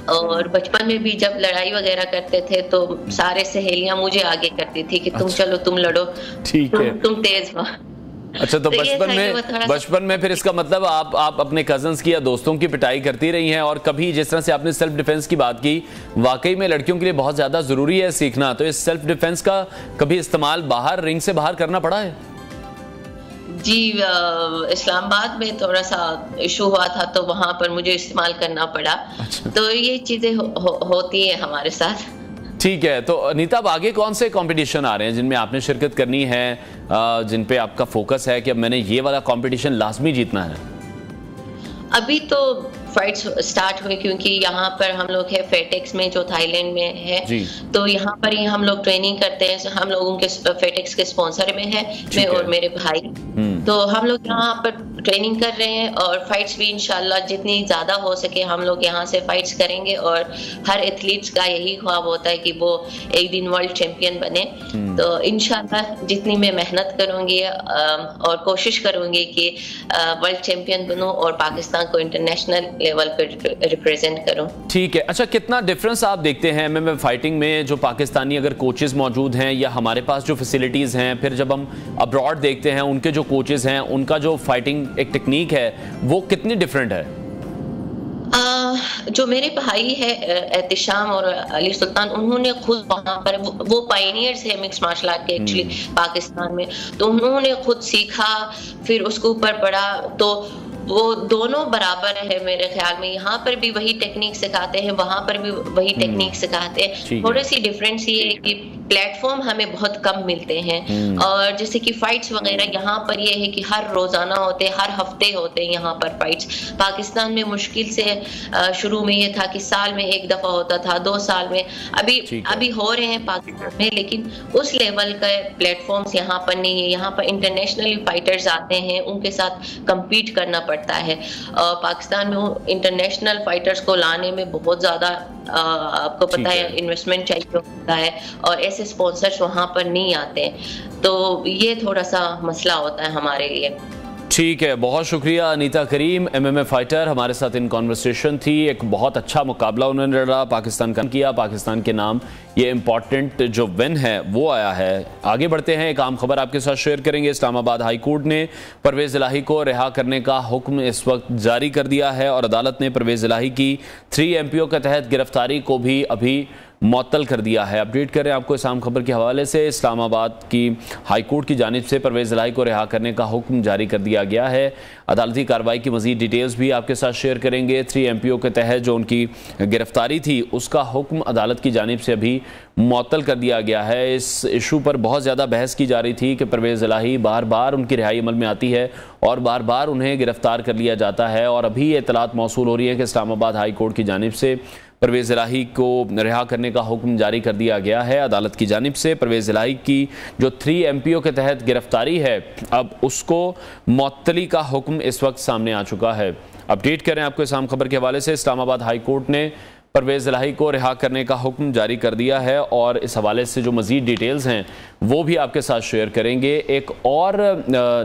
और बचपन में भी जब लड़ाई वगैरह करते थे तो सारे सहेलियां मुझे आगे करती थी कि तुम चलो, तुम लड़ो, तुम तेज हो। अच्छा, तो बचपन में फिर इसका मतलब आप अपने कजन्स की या दोस्तों की पिटाई करती रही हैं। और कभी जिस तरह से आपने सेल्फ डिफेंस की बात की, वाकई में लड़कियों के लिए बहुत ज्यादा जरूरी है सीखना। तो इस सेल्फ डिफेंस का कभी इस्तेमाल बाहर, रिंग से बाहर करना पड़ा है? जी, इस्लामाबाद में थोड़ा सा इशू हुआ था तो वहां पर मुझे इस्तेमाल करना पड़ा। अच्छा। तो ये चीजें होती है हमारे साथ। ठीक है, तो नीता, अब आगे कौन से कंपटीशन आ रहे हैं जिनमें आपने शिरकत करनी है, जिन पे आपका फोकस है कि अब मैंने ये वाला कंपटीशन लाजमी जीतना है? अभी तो फाइट्स स्टार्ट हुए क्योंकि यहाँ पर हम लोग है फेटेक्स में जो थाईलैंड में है, तो यहाँ पर ही हम लोग ट्रेनिंग करते हैं। हम लोग उनके फेटेक्स के स्पॉन्सर में है, मैं और मेरे भाई। तो हम लोग यहाँ पर ट्रेनिंग कर रहे हैं और फाइट्स भी इंशाल्लाह जितनी ज्यादा हो सके हम लोग यहाँ से फाइट्स करेंगे। और हर एथलीट्स का यही ख्वाब होता है कि वो एक दिन वर्ल्ड चैंपियन बने। तो इंशाल्लाह जितनी मैं मेहनत करूंगी और कोशिश करूंगी कि वर्ल्ड चैंपियन बनूं और पाकिस्तान को इंटरनेशनल लेवल पर रिप्रेजेंट करूं। ठीक है। अच्छा, कितना डिफरेंस आप देखते हैं MMA फाइटिंग में, जो पाकिस्तानी अगर कोचेस मौजूद हैं या हमारे पास जो फैसिलिटीज हैं, फिर जब हम अब्रॉड देखते हैं उनके जो कोचेस हैं, उनका जो फाइटिंग एक टेक्निक है, वो कितनी डिफरेंट है? जो मेरे भाई है इत्तिशाम और अली सुल्तान, उन्होंने खुद वहां पर, वो पायनियर्स है मिक्स मार्शल आर्ट के एक्चुअली पाकिस्तान में, तो उन्होंने खुद सीखा, फिर उसके ऊपर पढ़ा। तो वो दोनों बराबर है मेरे ख्याल में। यहाँ पर भी वही टेक्निक सिखाते हैं, वहां पर भी वही टेक्निक सिखाते हैं। थोड़ी सी डिफरेंस ये है कि प्लेटफॉर्म हमें बहुत कम मिलते हैं, और जैसे कि फाइट्स वगैरह यहाँ पर ये है कि हर रोजाना होते हैं, हर हफ्ते होते हैं यहाँ पर फाइट्स। पाकिस्तान में मुश्किल से शुरू में ये था कि साल में एक दफा होता था, 2 साल में, अभी हो रहे हैं पाकिस्तान में, लेकिन उस लेवल का प्लेटफॉर्म्स यहाँ पर नहीं है। यहाँ पर इंटरनेशनली फाइटर्स आते हैं, उनके साथ कम्पीट करना पड़ता है। पाकिस्तान में इंटरनेशनल फाइटर्स को लाने में बहुत ज्यादा आपको पता है इन्वेस्टमेंट चाहिए होता है, और ऐसे स्पॉन्सर्स वहां पर नहीं आते, तो ये थोड़ा सा मसला होता है हमारे लिए। ठीक है, बहुत शुक्रिया अनीता करीम, MMA फाइटर, हमारे साथ इन कॉन्वर्सेशन थी। एक बहुत अच्छा मुकाबला उन्होंने लड़ा, पाकिस्तान का किया, पाकिस्तान के नाम ये इम्पॉर्टेंट जो विन है वो आया है। आगे बढ़ते हैं, एक आम खबर आपके साथ शेयर करेंगे। इस्लामाबाद हाई कोर्ट ने परवेज इलाही को रिहा करने का हुक्म इस वक्त जारी कर दिया है और अदालत ने परवेज इलाही की 3 MPO के तहत गिरफ्तारी को भी अभी मुअत्तल कर दिया है। अपडेट करें आपको इस अहम खबर के हवाले से। इस्लामाबाद की हाई कोर्ट की जानिब से परवेज़ इलाही को रिहा करने का हुक्म जारी कर दिया गया है। अदालती कार्रवाई की मज़ीद डिटेल्स भी आपके साथ शेयर करेंगे। 3 MPO के तहत जो उनकी गिरफ्तारी थी उसका हुक्म अदालत की जानिब से अभी मुअत्तल कर दिया गया है। इस इशू पर बहुत ज़्यादा बहस की जा रही थी कि परवेज़ इलाही बार बार उनकी रिहाई अमल में आती है और बार बार उन्हें गिरफ्तार कर लिया जाता है, और अभी ये इतलात मौसूल हो रही है कि इस्लामाबाद हाई कोर्ट की जानिब से परवेज़ इलाही को रिहा करने का हुक्म जारी कर दिया गया है। अदालत की जानिब से परवेज़ इलाही की जो 3 MPO के तहत गिरफ्तारी है, अब उसको मुअत्तली का हुक्म इस वक्त सामने आ चुका है। अपडेट करें आपको इस अहम खबर के हवाले से। इस्लामाबाद हाई कोर्ट ने परवेज़ इलाही को रिहा करने का हुक्म जारी कर दिया है और इस हवाले से जो मज़ीद डिटेल्स हैं वो भी आपके साथ शेयर करेंगे। एक और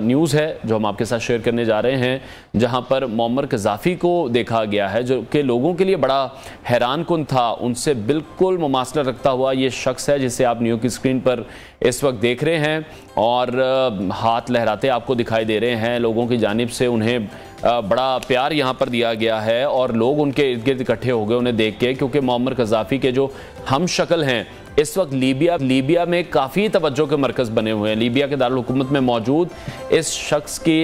न्यूज़ है जो हम आपके साथ शेयर करने जा रहे हैं, जहां पर मुअम्मर कज़ाफ़ी को देखा गया है, जो कि लोगों के लिए बड़ा हैरान कुन था। उनसे बिल्कुल मुमासला रखता हुआ ये शख्स है जिसे आप न्यूज़ की स्क्रीन पर इस वक्त देख रहे हैं और हाथ लहराते आपको दिखाई दे रहे हैं। लोगों की जानिब से उन्हें बड़ा प्यार यहाँ पर दिया गया है और लोग उनके इर्द गिर्द इकट्ठे हो गए उन्हें देख के, क्योंकि मुअम्मर कज़ाफ़ी के जो हम शक्ल हैं इस वक्त लीबिया में काफ़ी तवज्जो के मरकज़ बने हुए हैं। लीबिया के दारुल हुकूमत में मौजूद इस शख्स की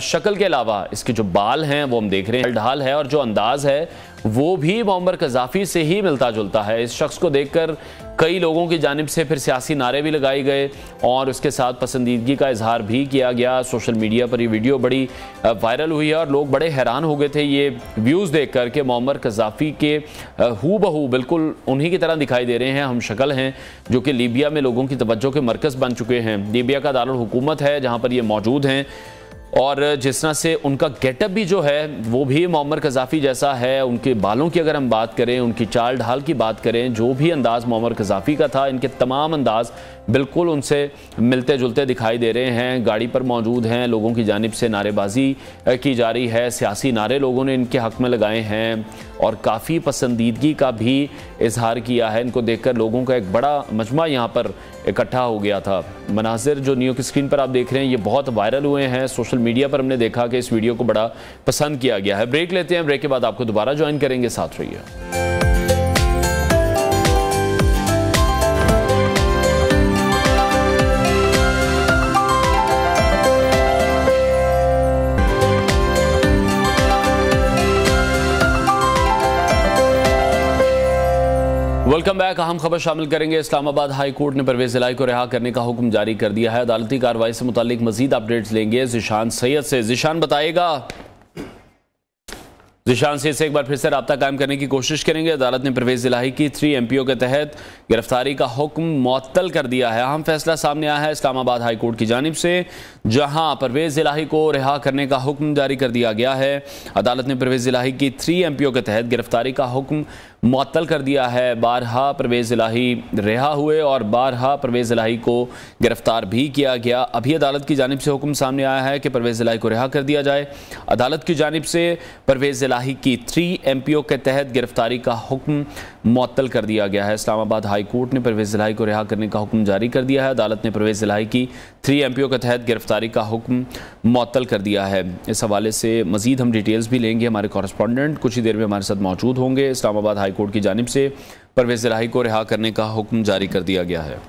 शक्ल के अलावा इसके जो बाल हैं वो हम देख रहे हैं, ढाल है और जो अंदाज़ है वो भी मुअम्मर कज़ाफ़ी से ही मिलता जुलता है। इस शख्स को देखकर कई लोगों की जानिब से फिर सियासी नारे भी लगाए गए और उसके साथ पसंदीदगी का इजहार भी किया गया। सोशल मीडिया पर ये वीडियो बड़ी वायरल हुई है और लोग बड़े हैरान हो गए थे ये व्यूज़ देख कर के मुअम्मर कज़ाफ़ी के हू बहू बिल्कुल उन्हीं की तरह दिखाई दे रहे हैं, हम शक्ल हैं, जो कि लीबिया में लोगों की तवज्जो के मरकज़ बन चुके हैं। लीबिया का दारुल हुकूमत है जहाँ पर ये मौजूद हैं और जिस तरह से उनका गेटअप भी जो है वो भी मुअम्मर कज़ाफ़ी जैसा है। उनके बालों की अगर हम बात करें, उनकी चाल ढाल की बात करें, जो भी अंदाज़ मुअम्मर कज़ाफ़ी का था, इनके तमाम अंदाज़ बिल्कुल उनसे मिलते जुलते दिखाई दे रहे हैं। गाड़ी पर मौजूद हैं, लोगों की जानिब से नारेबाजी की जा रही है, सियासी नारे लोगों ने इनके हक़ में लगाए हैं और काफ़ी पसंदीदगी का भी इजहार किया है। इनको देखकर लोगों का एक बड़ा मजमा यहाँ पर इकट्ठा हो गया था। मनाजिर जो न्यूज़ की स्क्रीन पर आप देख रहे हैं ये बहुत वायरल हुए हैं। सोशल मीडिया पर हमने देखा कि इस वीडियो को बड़ा पसंद किया गया है। ब्रेक लेते हैं, ब्रेक के बाद आपको दोबारा ज्वाइन करेंगे, साथ रहिए। Welcome back. अहम खबर शामिल करेंगे। इस्लामाबाद हाई कोर्ट ने परवेज़ इलाही को रिहा करने का हुक्म जारी कर दिया है। अदालती कार्रवाई से मुतालिक मजीद अपडेट्स लेंगे ज़िशान सैयद से। ज़िशान बताएगा। ज़िशान से एक बार फिर से रब्ता कायम करने की कोशिश करेंगे। अदालत ने परवेज़ इलाही की 3 MPO के तहत गिरफ्तारी का हुक्म मुअत्तल कर दिया है। अहम फैसला सामने आया है इस्लामाबाद हाई कोर्ट की जानिब से, जहां परवेज़ इलाही को रिहा करने का हुक्म जारी कर दिया गया है। अदालत ने परवेज़ इलाही की 3 MPO के तहत गिरफ्तारी का हुक्म मुअत्तल कर दिया है। बारहा परवेज़ इलाही रिहा हुए और बारहा परवेज़ इलाही को गिरफ्तार भी किया गया। अभी अदालत की जानिब से हुक्म सामने आया है कि परवेज़ इलाही को रिहा कर दिया जाए। अदालत की जानिब से परवेज़ इलाही की 3 MPO के तहत गिरफ्तारी का हुक्म मुअत्तल कर दिया गया है। इस्लामाबाद हाई कोर्ट ने परवेज़ इलाही को रिहा करने का हुक्म जारी कर दिया है। अदालत ने परवेज़ इलाही की 3 MPO के तहत गिरफ्तारी का हुक्म मुअत्तल कर दिया है। इस हवाले से मज़ीद हम डिटेल्स भी लेंगे। हमारे कॉरेस्पॉन्डेंट कुछ ही देर में हमारे साथ मौजूद होंगे। इस्लामाबाद हाई कोर्ट की जानिब से परवेज़ इलाही को रिहा करने का हुक्म जारी कर दिया गया है।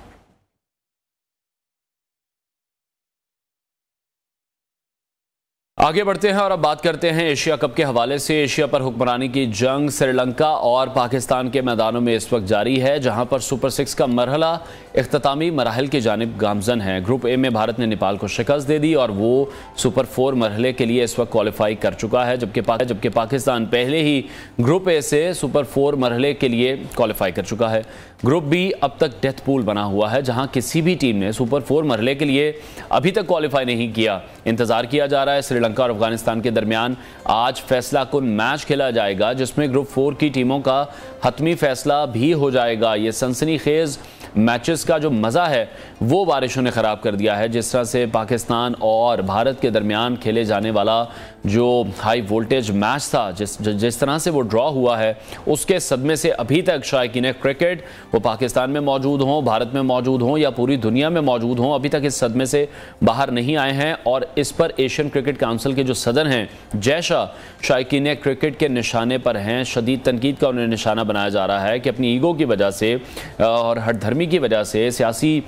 आगे बढ़ते हैं और अब बात करते हैं एशिया कप के हवाले से। एशिया पर हुक्मरानी की जंग श्रीलंका और पाकिस्तान के मैदानों में इस वक्त जारी है, जहां पर सुपर 6 का मरहला इख्तितामी मराहिल की जानिब गामजन है। ग्रुप ए में भारत ने नेपाल को शिकस्त दे दी और वो सुपर 4 मरहले के लिए इस वक्त क्वालिफाई कर चुका है, जबकि पाकिस्तान पहले ही ग्रुप ए से सुपर 4 मरहले के लिए क्वालिफाई कर चुका है। ग्रुप बी अब तक डेथ पूल बना हुआ है, जहां किसी भी टीम ने सुपर 4 मरहले के लिए अभी तक क्वालिफाई नहीं किया। इंतजार किया जा रहा है श्रीलंका और अफगानिस्तान के दरमियान आज फैसला कुन मैच खेला जाएगा, जिसमें ग्रुप 4 की टीमों का हतमी फैसला भी हो जाएगा। ये सनसनीखेज मैचेस का जो मज़ा है वो बारिशों ने ख़राब कर दिया है। जिस तरह से पाकिस्तान और भारत के दरमियान खेले जाने वाला जो हाई वोल्टेज मैच था, जिस तरह से वो ड्रॉ हुआ है, उसके सदमे से अभी तक शायकीन क्रिकेट, वो पाकिस्तान में मौजूद हों, भारत में मौजूद हों या पूरी दुनिया में मौजूद हों, अभी तक इस सदमे से बाहर नहीं आए हैं। और इस पर एशियन क्रिकेट काउंसिल के जो सदर हैं जय शाह, शायकीन क्रिकेट के निशाने पर हैं। शदीद तनकीद का उन्हें निशाना बनाया जा रहा है कि अपनी ईगो की वजह से और हठधर्मी की वजह से, सियासी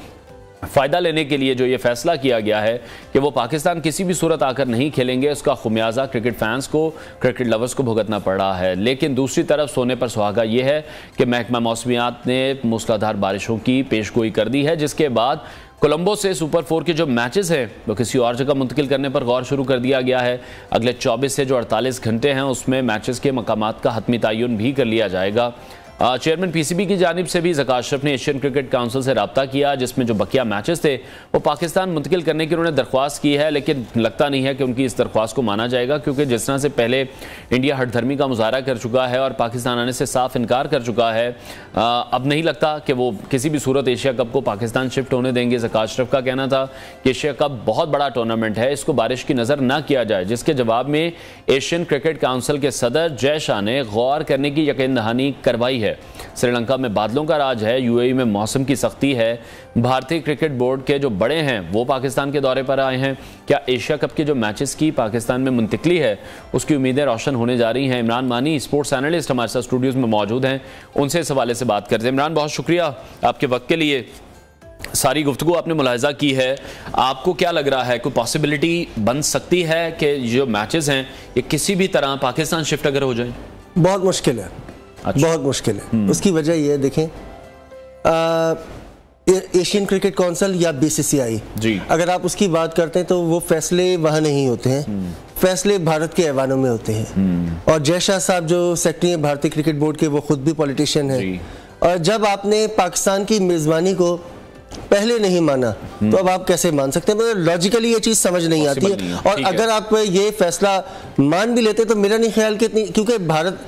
फ़ायदा लेने के लिए जो ये फैसला किया गया है कि वो पाकिस्तान किसी भी सूरत आकर नहीं खेलेंगे, उसका खुमियाजा क्रिकेट फैंस को, क्रिकेट लवर्स को भुगतना पड़ रहा है। लेकिन दूसरी तरफ सोने पर सुहागा ये है कि महकमा मौसमियात ने मूसलाधार बारिशों की पेशगोई कर दी है, जिसके बाद कोलंबो से सुपर 4 के जो मैचेस हैं वो किसी और जगह मुंतकिल करने पर गौर शुरू कर दिया गया है। अगले 24 से जो 48 घंटे हैं उसमें मैचेस के मकामात का हतमी तयन भी कर लिया जाएगा। चेयरमैन पीसीबी की जानिब से भी ज़का अशरफ ने एशियन क्रिकेट काउंसिल से रब्ता किया, जिसमें जो बकिया मैचेस थे वो पाकिस्तान मुंतकिल करने की उन्होंने दरख्वास्त की है। लेकिन लगता नहीं है कि उनकी इस दरख्वास्त को माना जाएगा, क्योंकि जिस तरह से पहले इंडिया हठधर्मी का मुजाहरा कर चुका है और पाकिस्तान आने से साफ इनकार कर चुका है, अब नहीं लगता कि वो किसी भी सूरत एशिया कप को पाकिस्तान शिफ्ट होने देंगे। ज़का अशरफ का कहना था कि एशिया कप बहुत बड़ा टूर्नामेंट है, इसको बारिश की नज़र न किया जाए, जिसके जवाब में एशियन क्रिकेट काउंसिल के सदर जय शाह ने गौर करने की यकीन दहानी करवाई है। श्रीलंका में बादलों का राज है, यूएई में मौसम की सख्ती है, भारतीय क्रिकेट बोर्ड के जो बड़े हैं वो पाकिस्तान के दौरे पर आए हैं। क्या एशिया कप के जो मैचेस की पाकिस्तान में मुंतकली है उसकी उम्मीदें रोशन होने जा रही हैं? इमरान मानी स्पोर्ट्स एनालिस्ट हमारे साथ स्टूडियोज में मौजूद हैं, उनसे इस हवाले से बात करते हैं। इमरान, बहुत शुक्रिया आपके वक्त के लिए। सारी गुफ्तगू आपने मुलाहिजा की है, आपको क्या लग रहा है, कोई पॉसिबिलिटी बन सकती है कि जो मैचेस हैं ये किसी भी तरह पाकिस्तान शिफ्ट अगर हो जाए? बहुत मुश्किल है। अच्छा। बहुत मुश्किल है। उसकी वजह यह है, देखें, एशियन क्रिकेट काउंसिल या बीसीसीआई, अगर आप उसकी बात करते हैं तो वो फैसले वहाँ नहीं होते हैं, फैसले भारत के ऐवानों में होते हैं। और जय शाह साहब जो सेक्रेटरी हैं भारतीय क्रिकेट बोर्ड के, वो खुद भी पॉलिटिशियन हैं। और जब आपने पाकिस्तान की मेज़बानी को पहले नहीं माना तो अब आप कैसे मान सकते हैं? मतलब लॉजिकली ये चीज़ समझ नहीं आती है। और अगर आप ये फैसला मान भी लेते तो मेरा नहीं ख्याल कि क्योंकि भारत,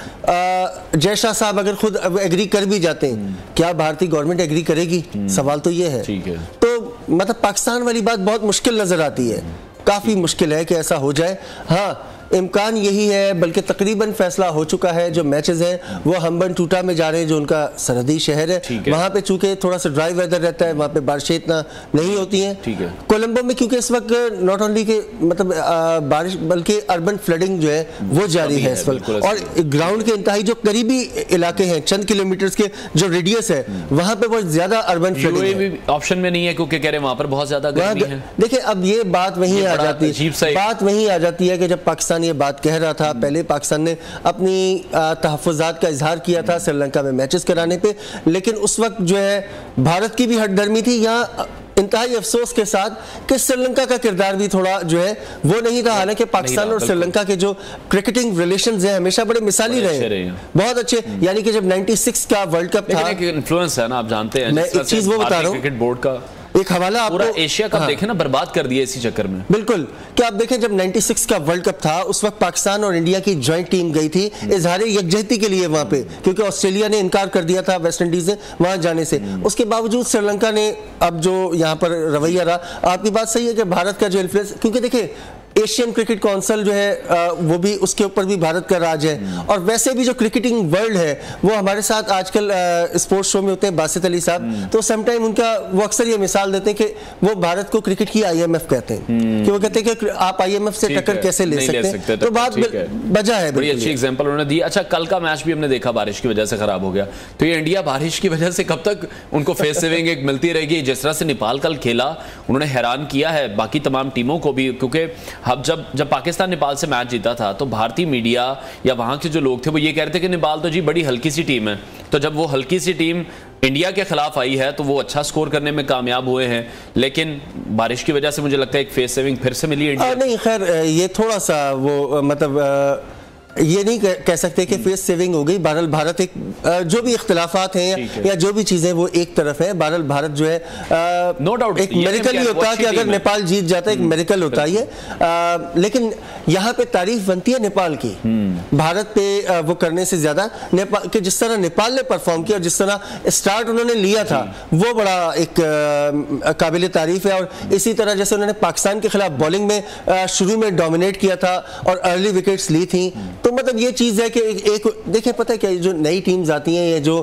जय शाह साहब अगर खुद एग्री कर भी जाते हैं, क्या भारतीय गवर्नमेंट एग्री करेगी? सवाल तो ये है। तो मतलब पाकिस्तान वाली बात बहुत मुश्किल नजर आती है, काफ़ी मुश्किल है कि ऐसा हो जाए। हाँ, इम्कान यही है, बल्कि तकरीबन फैसला हो चुका है। जो मैचेस हैं वो हम्बन टूटा में जा रहे हैं, जो उनका सरहदी शहर है, वहाँ पे चूंकि थोड़ा सा ड्राई वेदर रहता है, वहाँ पे बारिशें इतना नहीं होती हैं। कोलंबो में क्योंकि इस वक्त नॉट ओनली के मतलब बारिश बल्कि अर्बन फ्लडिंग जो है वो जारी है इस वक्त। और ग्राउंड के इंतहाई जो करीबी इलाके हैं, चंद किलोमीटर्स के जो रेडियस है, वहाँ पे बहुत ज्यादा अर्बन फ्लडिंग ऑप्शन में नहीं है, क्योंकि कह रहे वहाँ पर बहुत ज्यादा गर्मी है। देखिए, अब ये बात वहीं आ जाती है, बात वहीं आ जाती है कि जब पाकिस्तान ये बात कह रहा था, पहले पाकिस्तान ने अपनी तहफ़्फ़ुज़ात का इजहार किया था श्रीलंका में मैचेस कराने पे, लेकिन उस वक्त जो है भारत की भी हठधर्मी थी। यहाँ इंतहाई अफसोस के साथ कि श्रीलंका का किरदार भी थोड़ा जो है वो नहीं था। हालांकि पाकिस्तान और श्रीलंका के जो क्रिकेटिंग रिलेशंस हैं हमेशा बड़े मिसाली रहे, बहुत अच्छे। यानी कि जब 96 का वर्ल्ड कप था, इन्फ्लुएंस है ना, आप जानते हैं। मैं एक चीज वो बता रहा हूँ, क्रिकेट बोर्ड का एक हवाला आपको, एशिया कप देखें ना, बर्बाद कर दिया इसी चक्कर में। बिल्कुल, क्या आप देखें, जब 96 का वर्ल्ड कप था उस वक्त पाकिस्तान और इंडिया की जॉइंट टीम गई थी इजहार यकजहती के लिए वहां पे, क्योंकि ऑस्ट्रेलिया ने इनकार कर दिया था वेस्ट इंडीज ने वहां जाने से। उसके बावजूद श्रीलंका ने अब जो यहाँ पर रवैया रहा, आपकी बात सही है कि भारत का जो इन्फ्लुएंस, क्योंकि देखिए एशियन क्रिकेट काउंसिल जो है वो भी, उसके ऊपर भी भारत का राज है। और वैसे भी जो क्रिकेटिंग वर्ल्ड है वो हमारे साथ आजकल स्पोर्ट्स शो में होते हैं बासित अली साहब, तो समटाइम उनका वो अक्सर ये मिसाल देते हैं कि वो भारत को क्रिकेट की IMF कहते हैं, कि वो कहते हैं कि आप IMF से टक्कर कैसे ले सकते हैं। तो बात वजह है, बड़ी अच्छी एग्जांपल उन्होंने दी। अच्छा, कल का मैच भी हमने देखा बारिश की वजह से खराब हो गया, तो ये इंडिया बारिश की वजह से कब तक उनको फेस सेविंग एक मिलती रहेगी? जिस तरह से नेपाल कल खेला, उन्होंने हैरान किया है बाकी तमाम टीमों को भी, क्योंकि अब जब पाकिस्तान नेपाल से मैच जीता था तो भारतीय मीडिया या वहां के जो लोग थे वो ये कह रहे थे कि नेपाल तो जी बड़ी हल्की सी टीम है। तो जब वो हल्की सी टीम इंडिया के खिलाफ आई है तो वो अच्छा स्कोर करने में कामयाब हुए हैं, लेकिन बारिश की वजह से मुझे लगता है एक फेस सेविंग फिर से मिली इंडिया। नहीं, खैर ये थोड़ा सा वो मतलब ये नहीं कह सकते कि फेस सेविंग हो गई। बहरहाल भारत एक जो भी इख्तिलाफात हैं या जो भी चीजें वो एक तरफ है, बहरहाल भारत जो है नो डाउट एक मेरिकल ही होता है कि अगर नेपाल जीत जाता है, एक मेरिकल होता है ये। लेकिन यहाँ पे तारीफ बनती है नेपाल की, भारत पे वो करने से ज्यादा नेपाल के जिस तरह नेपाल ने परफॉर्म किया और जिस तरह स्टार्ट उन्होंने लिया था वो बड़ा एक काबिल तारीफ है। और इसी तरह जैसे उन्होंने पाकिस्तान के खिलाफ बॉलिंग में शुरू में डोमिनेट किया था और अर्ली विकेट्स ली थी, तो मतलब ये चीज है कि एक देखिए पता है क्या, जो नई टीम्स आती हैं, ये जो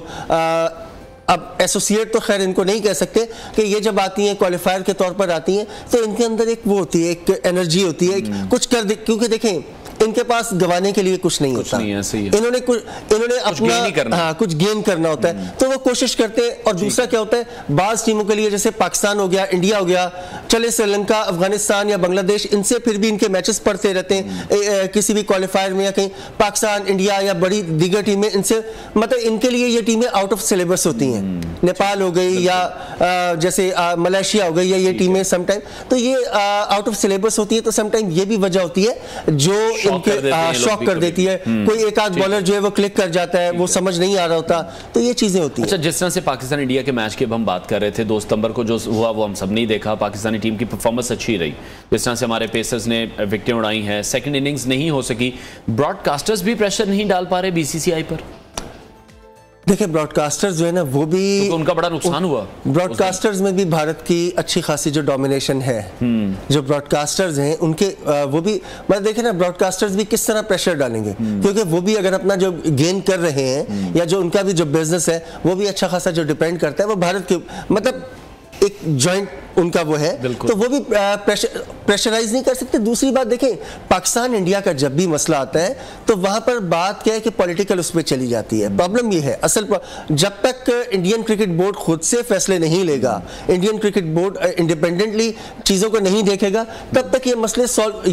अब एसोसिएट तो खैर इनको नहीं कह सकते कि ये जब आती हैं क्वालिफायर के तौर पर आती हैं तो इनके अंदर एक वो होती है, एक एनर्जी होती है, कुछ कर दे, क्योंकि देखें इनके पास गवाने के लिए कुछ नहीं होता, इन्होंने अपना कुछ गेन करना होता है तो वो कोशिश करते हैं। और दूसरा क्या होता है, बाज टीमों के लिए जैसे पाकिस्तान हो गया, इंडिया हो गया, चले श्रीलंका, अफगानिस्तान या बांग्लादेश, इनसे फिर भी इनके मैचेस पड़ते रहते हैं किसी भी क्वालिफायर में या कहीं। पाकिस्तान, इंडिया या बड़ी दीगर टीमें इनसे मतलब इनके लिए ये टीमें आउट ऑफ सिलेबस होती हैं। नेपाल हो गई या जैसे मलेशिया हो गई या ये टीमें समटाइम तो ये आउट ऑफ सिलेबस होती है, तो समटाइम ये भी वजह होती है जो शॉक कर देती है। कोई एक आध बॉलर जो है वो क्लिक कर जाता है, वो समझ नहीं आ रहा होता, तो ये चीजें होती हैं। अच्छा, जिस तरह से पाकिस्तान इंडिया के मैच की हम बात कर रहे थे, 2 सितंबर को जो हुआ वो हम सब नहीं देखा, पाकिस्तानी टीम की परफॉर्मेंस अच्छी रही, जिस तरह से हमारे पेसर्स ने विकेटें उड़ाई हैं, सेकंड इनिंग्स नहीं हो सकी, ब्रॉडकास्टर्स भी प्रेशर नहीं डाल पा रहे बीसीसीआई पर। देखिए ब्रॉडकास्टर्स जो है ना वो भी तो उनका बड़ा नुकसान हुआ। ब्रॉडकास्टर्स में भी भारत की अच्छी खासी जो डोमिनेशन है, जो ब्रॉडकास्टर्स हैं उनके वो भी मतलब देखें ना, ब्रॉडकास्टर्स भी किस तरह प्रेशर डालेंगे, क्योंकि वो भी अगर अपना जो गेन कर रहे हैं या जो उनका भी जो बिजनेस है वो भी अच्छा खासा जो डिपेंड करता है वो भारत के मतलब एक जॉइंट उनका वो है, तो वो भी प्रेशराइज नहीं कर सकते। दूसरी बात देखें, पाकिस्तान इंडिया का जब भी मसला आता है तो वहां पर बात क्या है कि पॉलिटिकल उस पर चली जाती है। प्रॉब्लम ये है असल जब तक इंडियन क्रिकेट बोर्ड खुद से फैसले नहीं लेगा, इंडियन क्रिकेट बोर्ड इंडिपेंडेंटली चीजों को नहीं देखेगा, तब तक ये मसले सॉल्व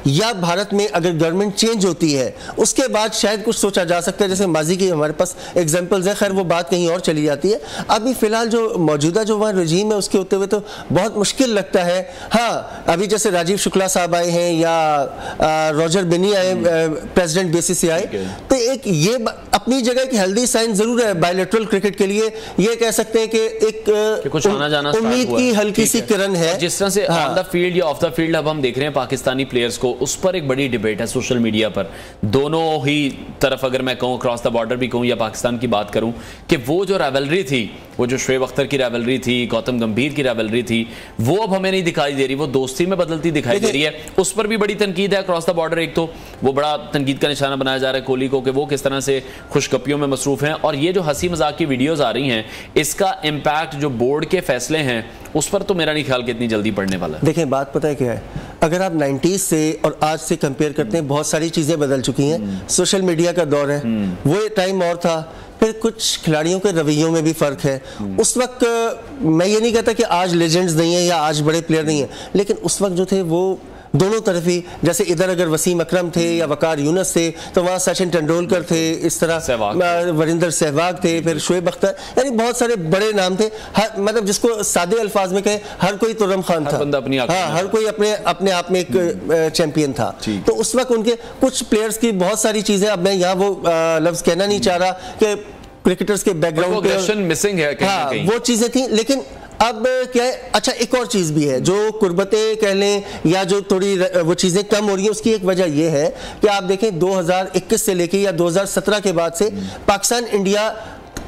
या भारत में अगर गवर्नमेंट चेंज होती है उसके बाद शायद कुछ सोचा जा सकता है। जैसे माजी की हमारे पास एग्जाम्पल्स है, खैर वो बात कहीं और चली जाती है। अभी फिलहाल जो मौजूदा जो वहाँ रजीम है उसके होते हुए तो बहुत मुश्किल लगता है। हाँ, अभी जैसे राजीव शुक्ला साहब आए हैं या रॉजर बेनी आए प्रेसिडेंट बीसीसीआई, तो एक ये अपनी जगह की हेल्दी साइन जरूर है बायलैटरल क्रिकेट के लिए। ये कह सकते हैं कि एक कुछ आना जाना उम्मीद की हल्की सी किरण है। जिस तरह से ऑन द फील्ड या ऑफ द फील्ड अब हम देख रहे हैं पाकिस्तानी प्लेयर्स को, उस पर एक बड़ी डिबेट है सोशल मीडिया पर, दोनों ही तरफ अगर मैं कहूँ क्रॉस द बॉर्डर भी कहूँ या पाकिस्तान की बात करूँ, कि वो जो राइवलरी थी, वो जो शोएब अख्तर की राइवलरी थी, गौतम गंभीर की राइवलरी थी, वो अब हमें नहीं दिखाई दे रही, वो दोस्ती में बदलती दिखाई दे रही है। उस पर भी बड़ी तनकीद है क्रॉस द बॉर्डर। एक तो वो बड़ा तनकीद का निशाना बनाया जा रहा है कोहली को कि वो किस तरह से खुशगपियों में मसरूफ हैं, और ये जो हंसी मजाक की वीडियोस आ रही हैं इसका इम्पैक्ट जो बोर्ड के फैसले हैं उस पर तो मेरा नहीं ख्याल कि इतनी जल्दी पड़ने वाला है। देखिए बात पता है क्या है, अगर आप 90s से और आज से कंपेयर करते हैं, बहुत सारी चीजें बदल चुकी हैं। सोशल मीडिया का दौर है, वो टाइम और था, फिर कुछ खिलाड़ियों के रवैयों में भी फर्क है। उस वक्त मैं ये नहीं कहता कि आज लेजेंड्स नहीं है या आज बड़े प्लेयर नहीं है, लेकिन उस वक्त जो थे वो दोनों तरफ ही, जैसे इधर अगर वसीम अकरम थे या वकार यूनुस थे तो वहाँ सचिन तेंदुलकर थे, इस तरह वरिंदर सहवाग थे, फिर शोएब अख्तर, यानी बहुत सारे बड़े नाम थे। मतलब जिसको सादे अल्फाज में कहे, हर कोई तुर्रम खान था, हाँ, हर कोई अपने आप में एक चैंपियन था। तो उस वक्त उनके कुछ प्लेयर्स की बहुत सारी चीजें, अब मैं यहाँ वो लफ्ज कहना नहीं चाह रहा कि क्रिकेटर्स के बैकग्राउंड पे मिसिंग है, हाँ, वो चीजें थी। लेकिन अब क्या है, अच्छा एक और चीज भी है, जो कुर्बतें कह लें या जो थोड़ी वो चीजें कम हो रही है, उसकी एक वजह यह है कि आप देखें 2021 से लेके या 2017 के बाद से पाकिस्तान इंडिया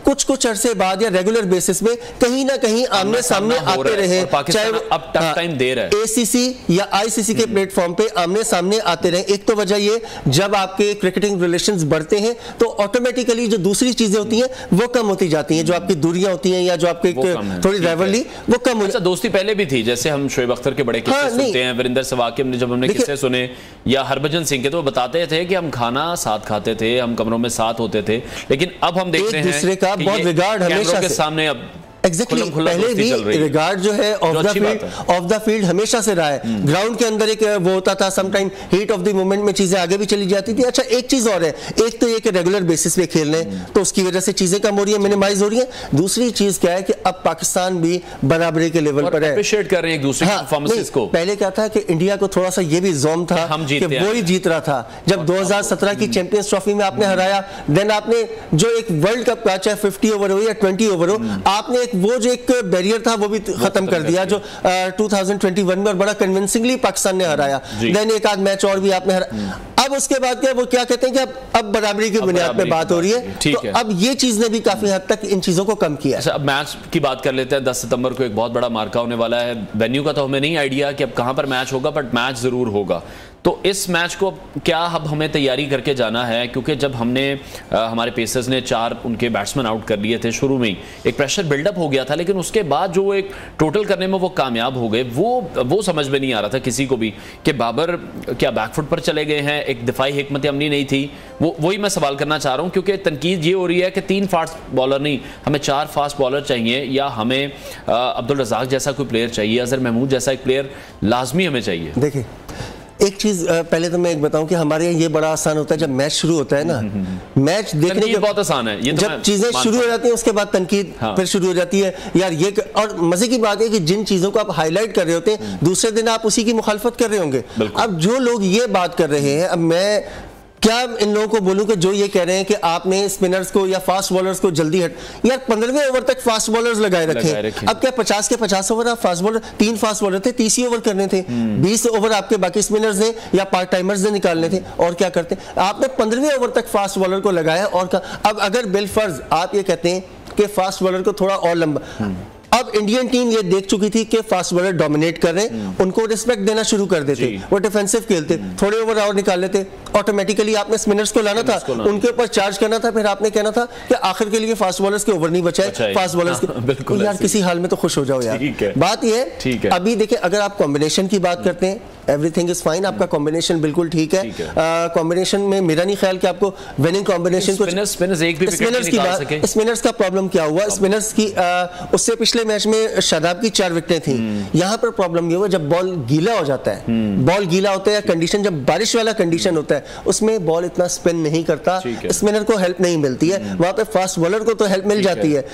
कुछ अरसे बाद या रेगुलर बेसिस में कहीं ना कहीं आमने सामने आते रहे, चाहे अब टफ टाइम दे रहा है, एसीसी या आईसीसी के प्लेटफॉर्म पे आमने सामने आते रहे। एक तो वजह ये, जब आपके क्रिकेटिंग रिलेशंस बढ़ते हैं तो ऑटोमेटिकली जो दूसरी चीजें होती हैं वो कम होती जाती हैं, जो आपकी दूरियां होती हैं या जो आपकी थोड़ी राइवलरी वो कम हो। अच्छा, दोस्ती पहले भी थी, जैसे हम शोएब अख्तर के बड़े किस्से सुनते हैं, वीरेंद्र सहवाग के जब हमने किस्से सुने, या हरभजन सिंह के, तो बताते थे कि हम खाना साथ खाते थे, हम कमरों में साथ होते थे, लेकिन अब हम देखते हैं दूसरे का बहुत रिगार्ड हमेशा के सामने अब एग्जैक्टली पहले भी रिगार्ड जो है ऑफ द फील्ड हमेशा से रहा है। ग्राउंड के अंदर एक वो होता था, some time heat of the moment में चीजें आगे भी चली जाती थी। अच्छा एक चीज और है, एक तो ये कि रेगुलर बेसिस पे खेल रहे हैं तो उसकी वजह से चीजें कम हो रही है, मिनिमाइज हो रही है। दूसरी चीज क्या है कि अब पाकिस्तान भी बराबरी के लेवल पर है, अप्रिशिएट कर रहे हैं एक दूसरे की परफॉर्मेंसेस को। पहले क्या था कि इंडिया को थोड़ा सा ये भी जोम था कि वो ही जीत रहा था। जब 2017 की चैंपियंस ट्रॉफी में आपने हराया, देन आपने जो एक वर्ल्ड कप का चाहे 50 ओवर हो या 20 ओवर हो, आपने एक वो जो एक बैरियर था वो भी खत्म कर दिया जो 2021 में और बड़ा कन्विंसिंगली पाकिस्तान ने हराया। देन एक आध मैच और भी आपने हराया। अब उसके बाद क्या वो क्या कहते हैं कि अब बराबरी की बुनियाद पे बात हो रही है, तो अब ये चीज ने भी काफी हद तक इन चीजों को कम किया। अच्छा, अब मैच की बात कर लेते हैं। 10 सितंबर को एक बहुत बड़ा मार्का होने वाला है। वेन्यू का तो हमें नहीं आइडिया कि अब कहां पर मैच होगा, बट मैच जरूर होगा। तो इस मैच को क्या अब हमें तैयारी करके जाना है? क्योंकि जब हमने हमारे पेसर्स ने 4 उनके बैट्समैन आउट कर लिए थे शुरू में ही, एक प्रेशर बिल्डअप हो गया था, लेकिन उसके बाद जो एक टोटल करने में वो कामयाब हो गए, वो समझ में नहीं आ रहा था किसी को भी कि बाबर क्या बैकफुट पर चले गए हैं, एक दिफाई हिकमत अमली नहीं थी। वही मैं सवाल करना चाह रहा हूँ, क्योंकि तनकीद ये हो रही है कि 3 फास्ट बॉलर नहीं, हमें 4 फास्ट बॉलर चाहिए, या हमें अब्दुल रज़ाक जैसा कोई प्लेयर चाहिए, अजहर महमूद जैसा एक प्लेयर लाजमी हमें चाहिए। देखिए एक चीज पहले तो मैं एक बताऊं कि हमारे यहाँ ये बड़ा आसान होता है जब मैच शुरू होता है ना, मैच देखने के बहुत आसान है, ये तो जब चीजें शुरू हो जाती हैं उसके बाद तनकीद फिर शुरू हो जाती है यार ये। और मजे की बात है कि जिन चीजों को आप हाईलाइट कर रहे होते हैं दूसरे दिन आप उसी की मुखालफत कर रहे होंगे। अब जो लोग ये बात कर रहे हैं, अब मैं क्या इन लोगों को बोलूं कि जो ये कह रहे हैं कि आपने स्पिनर्स को या फास्ट बॉलर्स को जल्दी यार 15वें ओवर तक फास्ट बॉलर्स लगाए रखे। अब क्या 50 के 50 ओवर आप फास्ट बॉलर, 3 फास्ट बॉलर थे, 30 ही ओवर करने थे, 20 ओवर आपके बाकी स्पिनर्स ने या पार्ट टाइमर्स ने निकालने थे, और क्या करते आपने 15वें ओवर तक फास्ट बॉलर को लगाया। और अब अगर बिलफर्ज आप ये कहते हैं कि फास्ट बॉलर को थोड़ा और लंबा, अब इंडियन टीम ये देख चुकी थी कि फास्ट बॉलर डोमिनेट कर रहे हैं, उनको रिस्पेक्ट देना शुरू कर देते, वो डिफेंसिव खेलते, थोड़े ओवर और निकाल लेते, ऑटोमेटिकली आपने स्पिनर्स को लाना था, उनके ऊपर चार्ज करना था, फिर आपने कहना था कि आखिर के लिए फास्ट बॉलर्स के ओवर नहीं बचाए, फास्ट बॉलर्स के यार किसी हाल में तो खुश हो जाओ यार। बात ये है अभी देखिए अगर आप कॉम्बिनेशन की बात करते हैं एवरीथिंग इज फाइन, आपका कॉम्बिनेशन बिल्कुल ठीक है। कॉम्बिनेशन में मेरा नहीं ख्याल कि आपको विनिंग कॉम्बिनेशन को स्पिनर्स का प्रॉब्लम क्या हुआ, स्पिनर्स की उससे पिछले मैच में शादाब की 4 विकेटें थी। यहाँ पर प्रॉब्लम ये हुआ जब बॉल गीला हो जाता है, बॉल गीला होता है या कंडीशन जब बारिश वाला कंडीशन होता है उसमें बॉल इतना स्पिन नहीं करता, स्पिनर को हेल्प नहीं मिलती है। वहां पे फास्ट बॉलर को तो हेल्प मिल जाती है,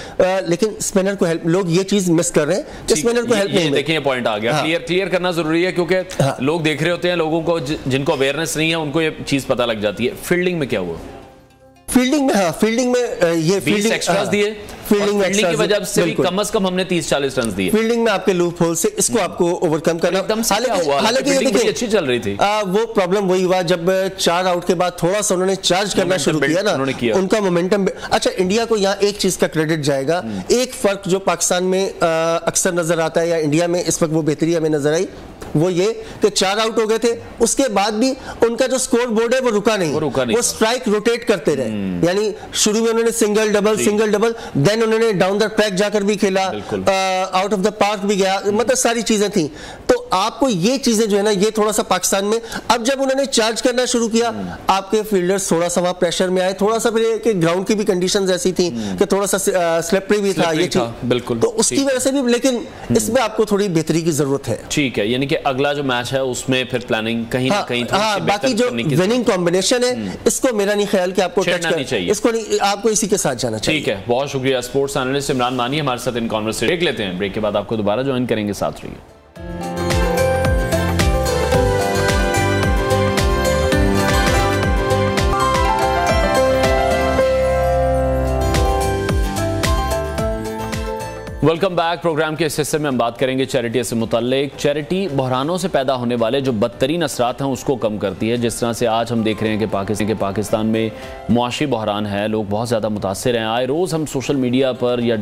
लेकिन स्पिनर को हेल्प, लोग ये चीज मिस कर रहे हैं कि स्पिनर को हेल्प नहीं। देखिए पॉइंट आ गया, क्लियर करना जरूरी है, क्योंकि लोग देख रहे होते हैं, लोगों को जिनको अवेयरनेस नहीं है उनको ये चीज पता लग जाती है। फील्डिंग में क्या हुआ? फील्डिंग में फील्डिंग में ये फील्डिंग एक्स्ट्रास दिए, फील्डिंग की वजह से भी कम से कम हमने 30-40 रन दिए। फील्डिंग में आपके लूप होल से इसको आपको ओवरकम करना, हालांकि ये देखिए अच्छी चल रही थी। वो प्रॉब्लम वही हुआ जब 4 आउट के बाद थोड़ा सा उन्होंने चार्ज करना शुरू किया ना, उनका मोमेंटम। अच्छा इंडिया को यहाँ एक चीज का क्रेडिट जाएगा, एक फर्क जो पाकिस्तान में अक्सर नजर आता है या इंडिया में इस वक्त वो बेहतरी हमें नजर आई, वो ये कि 4 आउट हो गए थे, उसके बाद भी उनका जो स्कोर बोर्ड है वो रुका नहीं, वो स्ट्राइक रोटेट करते रहे। यानी शुरू में उन्होंने सिंगल डबल, देन उन्होंने डाउन द ट्रैक जाकर भी खेला, आउट ऑफ द पार्क भी गया, मतलब सारी चीजें थी। तो आपको ये चीजें जो है ना, ये थोड़ा सा पाकिस्तान में अब जब उन्होंने चार्ज करना शुरू किया, आपके फील्डर्स थोड़ा सा वहां प्रेशर में आए, थोड़ा सा फिर ग्राउंड की भी कंडीशंस ऐसी थी कि थोड़ा सा स्लिपरी भी था ये चीज, बिल्कुल। तो उसकी वजह से भी, लेकिन इसमें आपको थोड़ी बेहतरी की जरूरत है। ठीक है, यानी कि अगला जो मैच है उसमें फिर प्लानिंग कहीं ना कहीं बाकी जो विनिंग कॉम्बिनेशन है इसको मेरा नहीं ख्याल कि आपको टच करना चाहिए, इसको नहीं, आपको इसी के साथ जाना चाहिए। ठीक है, बहुत शुक्रिया। स्पोर्ट्स एनालिस्ट इमरान मानी हमारे साथ इन कॉन्वर्सेशन। ब्रेक लेते हैं, ब्रेक के बाद आपको दोबारा ज्वाइन करेंगे, साथ रहिए। Welcome back. प्रोग्राम के इस हिस्से में हम बात करेंगे चैरिटी से मुताल्लिक। चैरिटी बहरानों से पैदा होने वाले जो बदतरीन असरात हैं उसको कम करती है। जिस तरह से आज हम देख रहे हैं कि पाकिस्तान में मुआशी बहरान है, लोग बहुत ज़्यादा मुतासिर हैं। आए रोज़ हम सोशल मीडिया पर या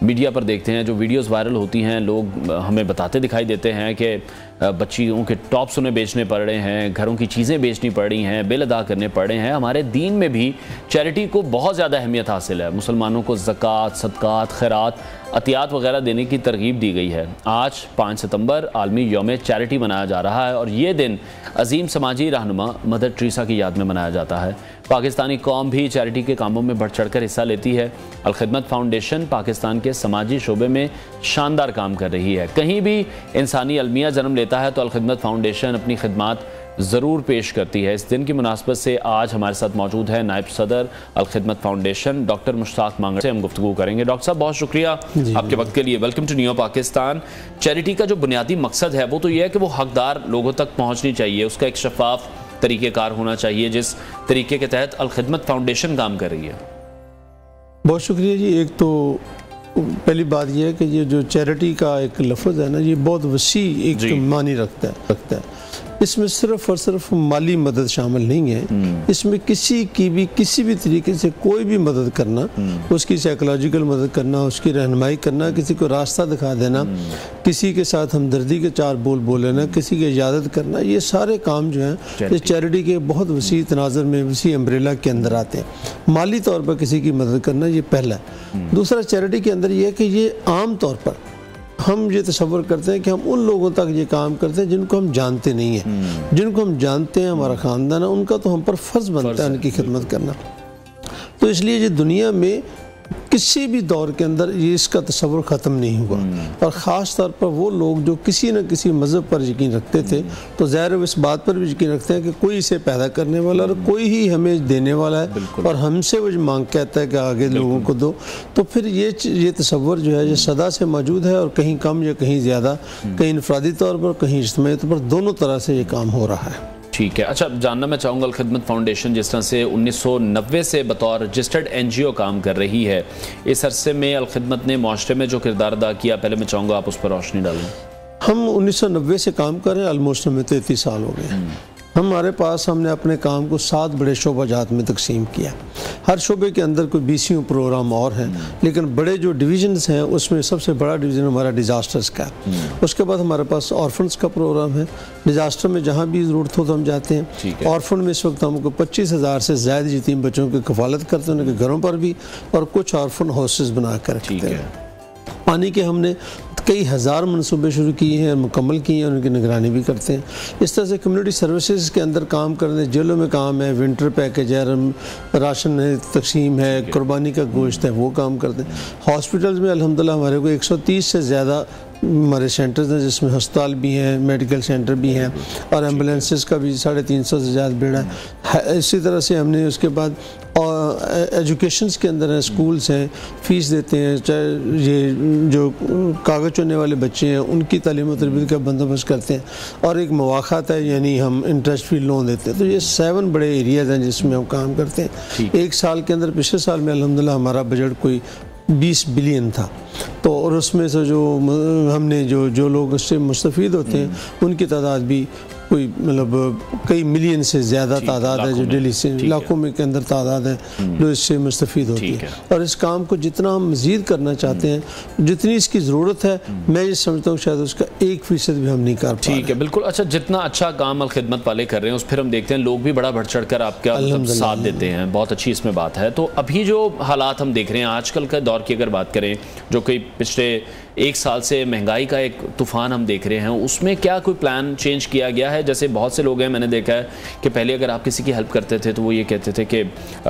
मीडिया पर देखते हैं जो वीडियोस वायरल होती हैं, लोग हमें बताते दिखाई देते हैं कि बच्चियों के टॉप्स उन्हें बेचने पड़ रहे हैं, घरों की चीज़ें बेचनी पड़ रही हैं, बिल अदा करने पड़ रहे हैं। हमारे दीन में भी चैरिटी को बहुत ज़्यादा अहमियत हासिल है। मुसलमानों को ज़कात, सदक़ात, खैरात, अतियात वगैरह देने की तरगीब दी गई है। आज 5 सितंबर आलमी यौम चैरिटी मनाया जा रहा है और ये दिन अजीम समाजी रहनुमा मदर टेरेसा की याद में मनाया जाता है। पाकिस्तानी कौम भी चैरिटी के कामों में बढ़ चढ़कर हिस्सा लेती है। अल खिदमत फाउंडेशन पाकिस्तान के समाजी शोबे में शानदार काम कर रही है। कहीं भी इंसानी अलमिया जन्म लेता है तो अल खिदमत फाउंडेशन अपनी खिदमत ज़रूर पेश करती है। इस दिन की मुनासबत से आज हमारे साथ मौजूद है नायब सदर अल खिदमत फाउंडेशन डॉक्टर मुश्ताक मांगड़ से हम गुफ्तगू करेंगे। डॉक्टर साहब बहुत शुक्रिया आपके वक्त के लिए। Welcome to new Pakistan. Charity का जो बुनियादी मकसद है वो तो ये है कि वो हकदार लोगों तक पहुँचनी चाहिए, उसका एक शफाफ तरीक़ेकार होना चाहिए जिस तरीके के तहत अल खिदमत फाउंडेशन काम कर रही है। बहुत शुक्रिया जी। एक तो पहली बात यह है कि ये जो चैरिटी का एक लफ्ज़ है ना, ये बहुत वसी एक मानी रखता है। इसमें सिर्फ और सिर्फ माली मदद शामिल नहीं है, इसमें किसी की भी किसी भी तरीके से कोई भी मदद करना, उसकी साइकोलॉजिकल मदद करना, उसकी रहनुमाई करना, किसी को रास्ता दिखा देना, किसी के साथ हमदर्दी के 4 बोल बोलना, किसी की इजाज़त करना, ये सारे काम जो हैं ये चैरिटी के बहुत वसी तनाज़र में, वसी अम्ब्रेला के अंदर आते हैं। माली तौर पर किसी की मदद करना ये पहला है। दूसरा, चैरिटी के अंदर ये है कि ये आम तौर पर हम ये तसव्वुर करते हैं कि हम उन लोगों तक ये काम करते हैं जिनको हम जानते नहीं हैं। जिनको हम जानते हैं, हमारा ख़ानदान है, उनका तो हम पर फ़र्ज़ बनता है उनकी खिदमत करना। तो इसलिए ये दुनिया में किसी भी दौर के अंदर ये इसका तसव्वुर ख़त्म नहीं हुआ। और ख़ास तौर पर वो लोग जो किसी न किसी मज़हब पर यकीन रखते थे, तो ज़ाहिर है इस बात पर भी यकीन रखते हैं कि कोई इसे पैदा करने वाला और कोई ही हमें देने वाला है और हमसे वो मांग कहता है कि आगे लोगों को दो। तो फिर ये तसव्वुर जो है ये सदा से मौजूद है और कहीं कम या कहीं ज़्यादा, कहीं इनफरादी तौर पर, कहीं इज्तिमाई तौर पर, दोनों तरह से ये काम हो रहा है। ठीक है। अच्छा, जानना मैं चाहूँगा अल खिदमत फाउंडेशन जिस तरह से 1990 से बतौर रजिस्टर्ड NGO काम कर रही है, इस अरसे में अल खिदमत ने माशरे में जो किरदार अदा किया, पहले मैं चाहूँगा आप उस पर रोशनी डालें। हम 1990 से काम कर रहे हैं, ऑलमोस्ट हमें 33 साल हो गए। हमारे पास हमने अपने काम को 7 बड़े शोबाजात में तकसीम किया। हर शोबे के अंदर कोई 20 प्रोग्राम और हैं, लेकिन बड़े जो डिवीजन्स हैं उसमें सबसे बड़ा डिवीज़न हमारा डिज़ास्टर्स का है। उसके बाद हमारे पास ऑर्फन्स का प्रोग्राम है। डिज़ास्टर में जहाँ भी ज़रूरत हो तो हम जाते हैं। ऑर्फन में इस वक्त हमको 25,000 से ज़्यादा यतीम बच्चों की कफ़ालत करते हैं, उनके घरों पर भी, और कुछ ऑर्फन हाउसेस बना कर रखते हैं। पानी के हमने कई हज़ार मनसूबे शुरू किए हैं, मुकम्मल किए हैं, उनकी निगरानी भी करते हैं। इस तरह से कम्युनिटी सर्विसेज के अंदर काम करने, जेलों में काम है, विंटर पैकेज है, राशन है, तकसीम है, कुर्बानी का गोश्त है, वो काम करते हैं। हॉस्पिटल्स में अल्हम्दुलिल्लाह हमारे को 130 से ज़्यादा हमारे सेंटर्स हैं, जिसमें अस्पताल भी हैं, मेडिकल सेंटर भी हैं, और एम्बुलेंसेस का भी 350 से ज़्यादा बेड़ा है। इसी तरह से हमने उसके बाद और एजुकेशंस के अंदर हैं, स्कूल्स हैं, फ़ीस देते हैं, चाहे ये जो कागज़ चुनने वाले बच्चे हैं उनकी तालीम और तरबियत का बंदोबस्त करते हैं, और एक मवाक़ात है, यानी हम इंटरेस्ट फ्री लोन देते हैं। तो ये 7 बड़े एरियाज़ हैं जिसमें हम काम करते हैं। एक साल के अंदर, पिछले साल में अल्हम्दुलिल्लाह हमारा बजट कोई 20 बिलियन था। तो और उसमें से जो हमने जो लोग उससे मुस्तफ़ीद होते हैं उनकी तादाद भी कोई मतलब कई मिलियन से ज़्यादा तादाद है, जो दिल्ली से लाखों में के अंदर तादाद है जो इससे मुस्तफ़ीद होती है। और इस काम को जितना हम मज़ीद करना चाहते हैं, जितनी इसकी ज़रूरत है, मैं ये समझता हूँ शायद उसका 1% भी हम नहीं कर पा रहे। ठीक है, बिल्कुल। अच्छा, जितना अच्छा काम अल खिदमत वाले कर रहे हैं, उस फिर हम देखते हैं लोग भी बड़ा बढ़ चढ़ कर आपका साथ देते हैं, बहुत अच्छी इसमें बात है। तो अभी जो हालात हम देख रहे हैं आजकल का दौर की अगर बात करें, जो कि पिछले 1 साल से महंगाई का एक तूफ़ान हम देख रहे हैं, उसमें क्या कोई प्लान चेंज किया गया है? जैसे बहुत से लोग हैं, मैंने देखा है कि पहले अगर आप किसी की हेल्प करते थे तो वो ये कहते थे कि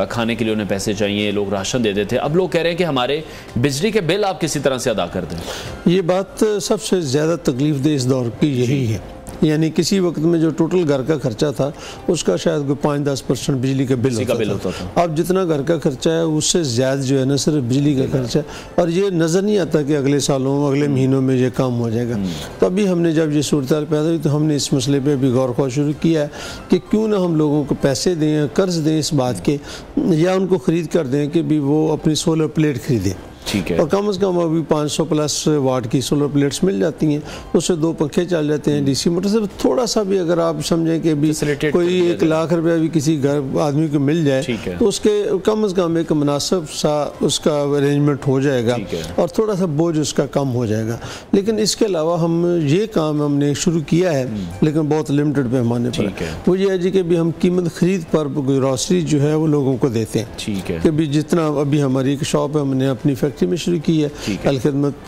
खाने के लिए उन्हें पैसे चाहिए, लोग राशन देते थे। अब लोग कह रहे हैं कि हमारे बिजली के बिल आप किसी तरह से अदा कर दें। ये बात सबसे ज़्यादा तकलीफ दे इस दौर की यही है। यानी किसी वक्त में जो टोटल घर का खर्चा था उसका शायद कोई 5-10% बिजली का बिल होता था। अब जितना घर का खर्चा है उससे ज़्यादा जो है ना सिर्फ बिजली का खर्चा है, और ये नज़र नहीं आता कि अगले सालों, अगले महीनों में ये काम हो जाएगा। तो अभी हमने जब ये सूरत पैदा हुई तो हमने इस मसले पर भी गौर ख्वाह शुरू किया है कि क्यों ना हम लोगों को पैसे दें, कर्ज दें इस बात के, या उनको ख़रीद कर दें कि भी वो अपनी सोलर प्लेट ख़रीदें। ठीक है। और कम से कम अभी 500+ वाट की सोलर प्लेट्स मिल जाती हैं, उससे 2 पंखे चल जाते हैं डीसी मोटर से। थोड़ा सा भी अगर आप समझें कि भी कोई 1 लाख रुपया भी किसी घर आदमी को मिल जाए तो उसके कम से कम एक मुनासिब सा उसका अरेंजमेंट हो जाएगा और थोड़ा सा बोझ उसका कम हो जाएगा। लेकिन इसके अलावा हम ये काम हमने शुरू किया है, लेकिन बहुत लिमिटेड पैमाने पर। वो ये है जी कि भी हम कीमत खरीद पर ग्रॉसरी जो है वो लोगों को देते हैं। ठीक है। कि भी जितना अभी हमारी एक शॉप है, हमने अपनी फैक्ट्री फैक्ट्री में शुरू की है, अलखिदमत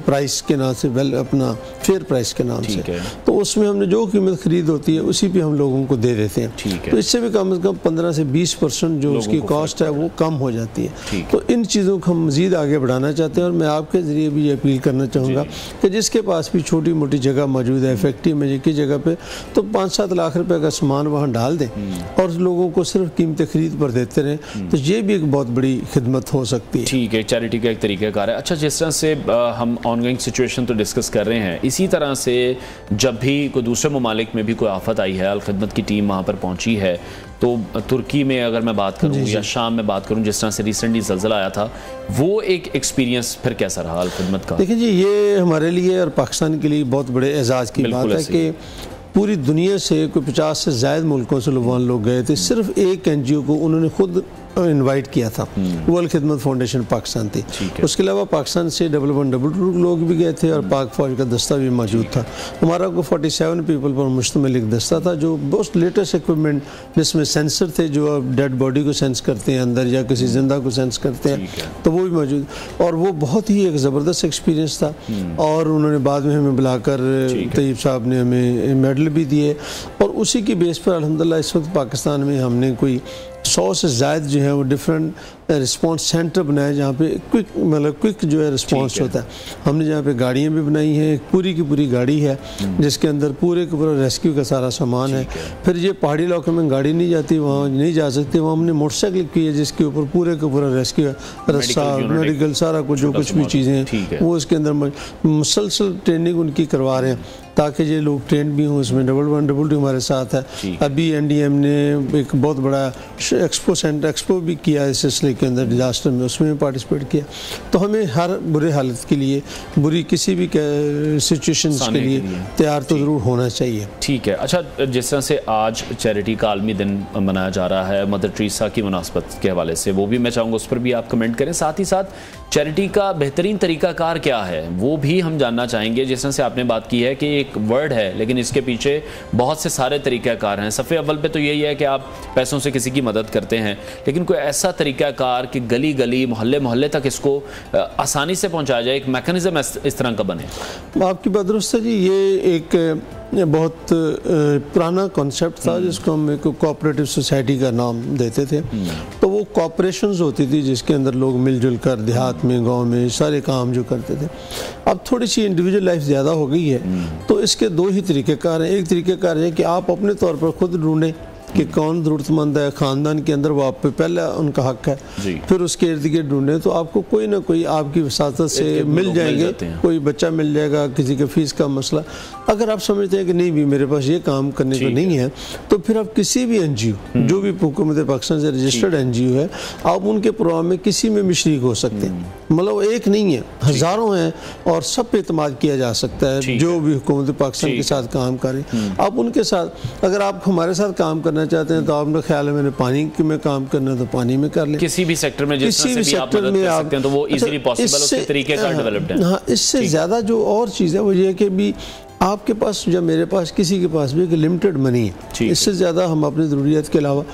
प्राइस के नाम से, अपना फेयर प्राइस के नाम से। तो उसमें हमने जो कीमत खरीद होती है उसी पे हम लोगों को दे देते हैं। तो इससे भी कम से कम 15 से 20% जो उसकी कॉस्ट है वो कम हो जाती है। तो इन चीज़ों को हम मज़ीद आगे बढ़ाना चाहते हैं और मैं आपके ज़रिए भी ये अपील करना चाहूँगा कि जिसके पास भी छोटी मोटी जगह मौजूद है फैक्ट्री में की जगह पे, तो 5-7 लाख रुपए का सामान वहाँ डाल दें और लोगों को सिर्फ कीमत खरीद पर देते रहें, तो ये भी एक बहुत बड़ी खिदमत हो सकती है। ठीक है, चैरिटी का एक तरीक़ाकार है। अच्छा, जिस तरह से हम ऑनगोइंग सिचुएशन तो डिस्कस कर रहे हैं, इसी तरह से जब भी कोई दूसरे ममालिक में भी कोई आफत आई है, अलखिदमत की टीम वहाँ पर पहुँची है, तो तुर्की में अगर मैं बात करूँ या शाम में बात करूँ, जिस तरह से रिसेंटली ज़लज़ला आया था, वो एक एक्सपीरियंस फिर कैसा रहा अलखिदमत का? देखिए जी, ये हमारे लिए और पाकिस्तान के लिए बहुत बड़े एजाज़ की बात है कि पूरी दुनिया से कोई 50 से ज़ायद मुल्कों से लोग गए थे। सिर्फ एक NGO को उन्होंने खुद इनवाइट किया था, वो अलखिदमत फाउंडेशन पाकिस्तान थी। उसके अलावा पाकिस्तान से 1122 लोग भी गए थे और पाक फौज का दस्ता भी मौजूद था। हमारा को 47 पीपल पर मुश्तमिल एक दस्ता था जो बहुत लेटेस्ट इक्विपमेंट, जिसमें सेंसर थे जो अब डेड बॉडी को सेंस करते हैं अंदर या किसी जिंदा को सेंस करते हैं, तो वो भी मौजूद, और वो बहुत ही एक ज़बरदस्त एक्सपीरियंस था। और उन्होंने बाद में हमें बुलाकर तैयब साहब ने हमें मेडल भी दिए, और उसी की बेस पर अल्हम्दुलिल्लाह इस वक्त पाकिस्तान में हमने कोई 100 से ज़ायद जो है वो डिफरेंट रिस्पांस सेंटर बनाए जहाँ पे क्विक जो है रिस्पांस होता है। हमने जहाँ पे गाड़ियाँ भी बनाई हैं, पूरी की पूरी गाड़ी है जिसके अंदर पूरे का पूरा रेस्क्यू का सारा सामान है। फिर ये पहाड़ी इलाकों में गाड़ी नहीं जाती, वहाँ नहीं जा सकती, वहाँ हमने मोटरसाइकिल की है जिसके ऊपर पूरे का पूरा रेस्क्यू है, रस्सा, मेडिकल, सारा कुछ जो कुछ भी चीज़ें हैं वो इसके अंदर मुसलसल ट्रेनिंग उनकी करवा रहे हैं ताकि ये लोग ट्रेंड भी हों। इसमें 1122 हमारे साथ है। अभी NDM ने एक बहुत बड़ा एक्सपो भी किया इस सिलसिले के अंदर डिजास्टर में, उसमें भी पार्टिसिपेट किया। तो हमें हर बुरे हालत के लिए, बुरी किसी भी सिचुएशंस के लिए तैयार तो ज़रूर होना चाहिए। ठीक है। अच्छा, जिस तरह से आज चैरिटी का आलमी दिन मनाया जा रहा है मदर टेरेसा की मुनासबत के हवाले से, वो भी मैं चाहूँगा उस पर भी आप कमेंट करें। साथ ही साथ चैरिटी का बेहतरीन तरीक़ाकार क्या है वो भी हम जानना चाहेंगे। जिस तरह से आपने बात की है कि एक वर्ड है लेकिन इसके पीछे बहुत से सारे तरीक़ाकार हैं। सफ़े अव्वल पे तो यही है कि आप पैसों से किसी की मदद करते हैं, लेकिन कोई ऐसा तरीक़ाकार कि गली गली, मोहल्ले मोहल्ले तक इसको आसानी से पहुंचाया जाए, एक मैकेनिज्म इस तरह का बने। आपकी बात दुरुस्त है जी। ये एक बहुत पुराना कॉन्सेप्ट था जिसको हम एक कोऑपरेटिव सोसाइटी का नाम देते थे। तो वो कॉपरेशंस होती थी जिसके अंदर लोग मिलजुल कर देहात में, गांव में सारे काम जो करते थे। अब थोड़ी सी इंडिविजुअल लाइफ ज़्यादा हो गई है, तो इसके दो ही तरीक़ेकार हैं। एक तरीक़ेकार है कि आप अपने तौर पर खुद ढूंढें कि कौन ज़रूरतमंद है ख़ानदान के अंदर, वो आप पे पहला उनका हक है, फिर उसके इर्द गिर्द ढूंढें तो आपको कोई ना कोई आपकी वसातत से मिल जाएंगे, कोई बच्चा मिल जाएगा, किसी के फीस का मसला। अगर आप समझते हैं कि नहीं भी मेरे पास ये काम करने को नहीं है, तो फिर आप किसी भी NGO, जो भी हुकूमत पाकिस्तान से रजिस्टर्ड NGO है, आप उनके प्रोग्राम में किसी में भी शरीक हो सकते हैं। मतलब एक नहीं है, हज़ारों हैं और सब पे एतमाद किया जा सकता है जो भी हुकूमत पाकिस्तान के साथ काम करें। आप उनके साथ, अगर आप हमारे साथ काम करना चाहते हैं तो आपका ख्याल है मैंने पानी में काम करना है तो पानी में कर लें। किसी भी सेक्टर में, किसी भी सेक्टर में आप तो वो इजीली पॉसिबल, उसके तरीके का डेवलप्ड है। हाँ, इससे ज़्यादा जो और चीज़ है वो ये कि भी आपके पास या मेरे पास, किसी के पास भी एक लिमिटेड मनी है। इससे ज़्यादा हम अपनी ज़रूरियत के अलावा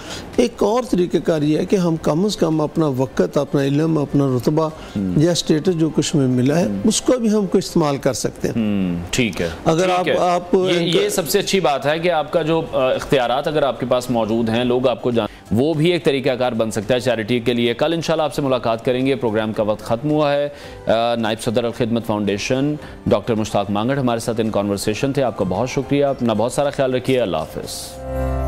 एक और तरीक़ेकार ये है कि हम कम से कम अपना वक़्त, अपना इल्म, अपना रुतबा या स्टेटस जो कुछ में मिला है उसको भी हमको इस्तेमाल कर सकते हैं। ठीक है। अगर आप ये सबसे अच्छी बात है कि आपका जो इख्तियारात अगर आपके पास मौजूद हैं, लोग आपको जान, वो भी एक तरीक़ाकार बन सकता है चैरिटी के लिए। कल इंशाल्लाह आपसे मुलाकात करेंगे। प्रोग्राम का वक्त ख़त्म हुआ है। नायब सदर अलखिदमत फाउंडेशन डॉक्टर मुश्ताक मांगड़ हमारे साथ इन कॉन्वर्सेशन थे। आपका बहुत शुक्रिया। अपना बहुत सारा ख्याल रखिए। अल्लाह हाफ़िज़।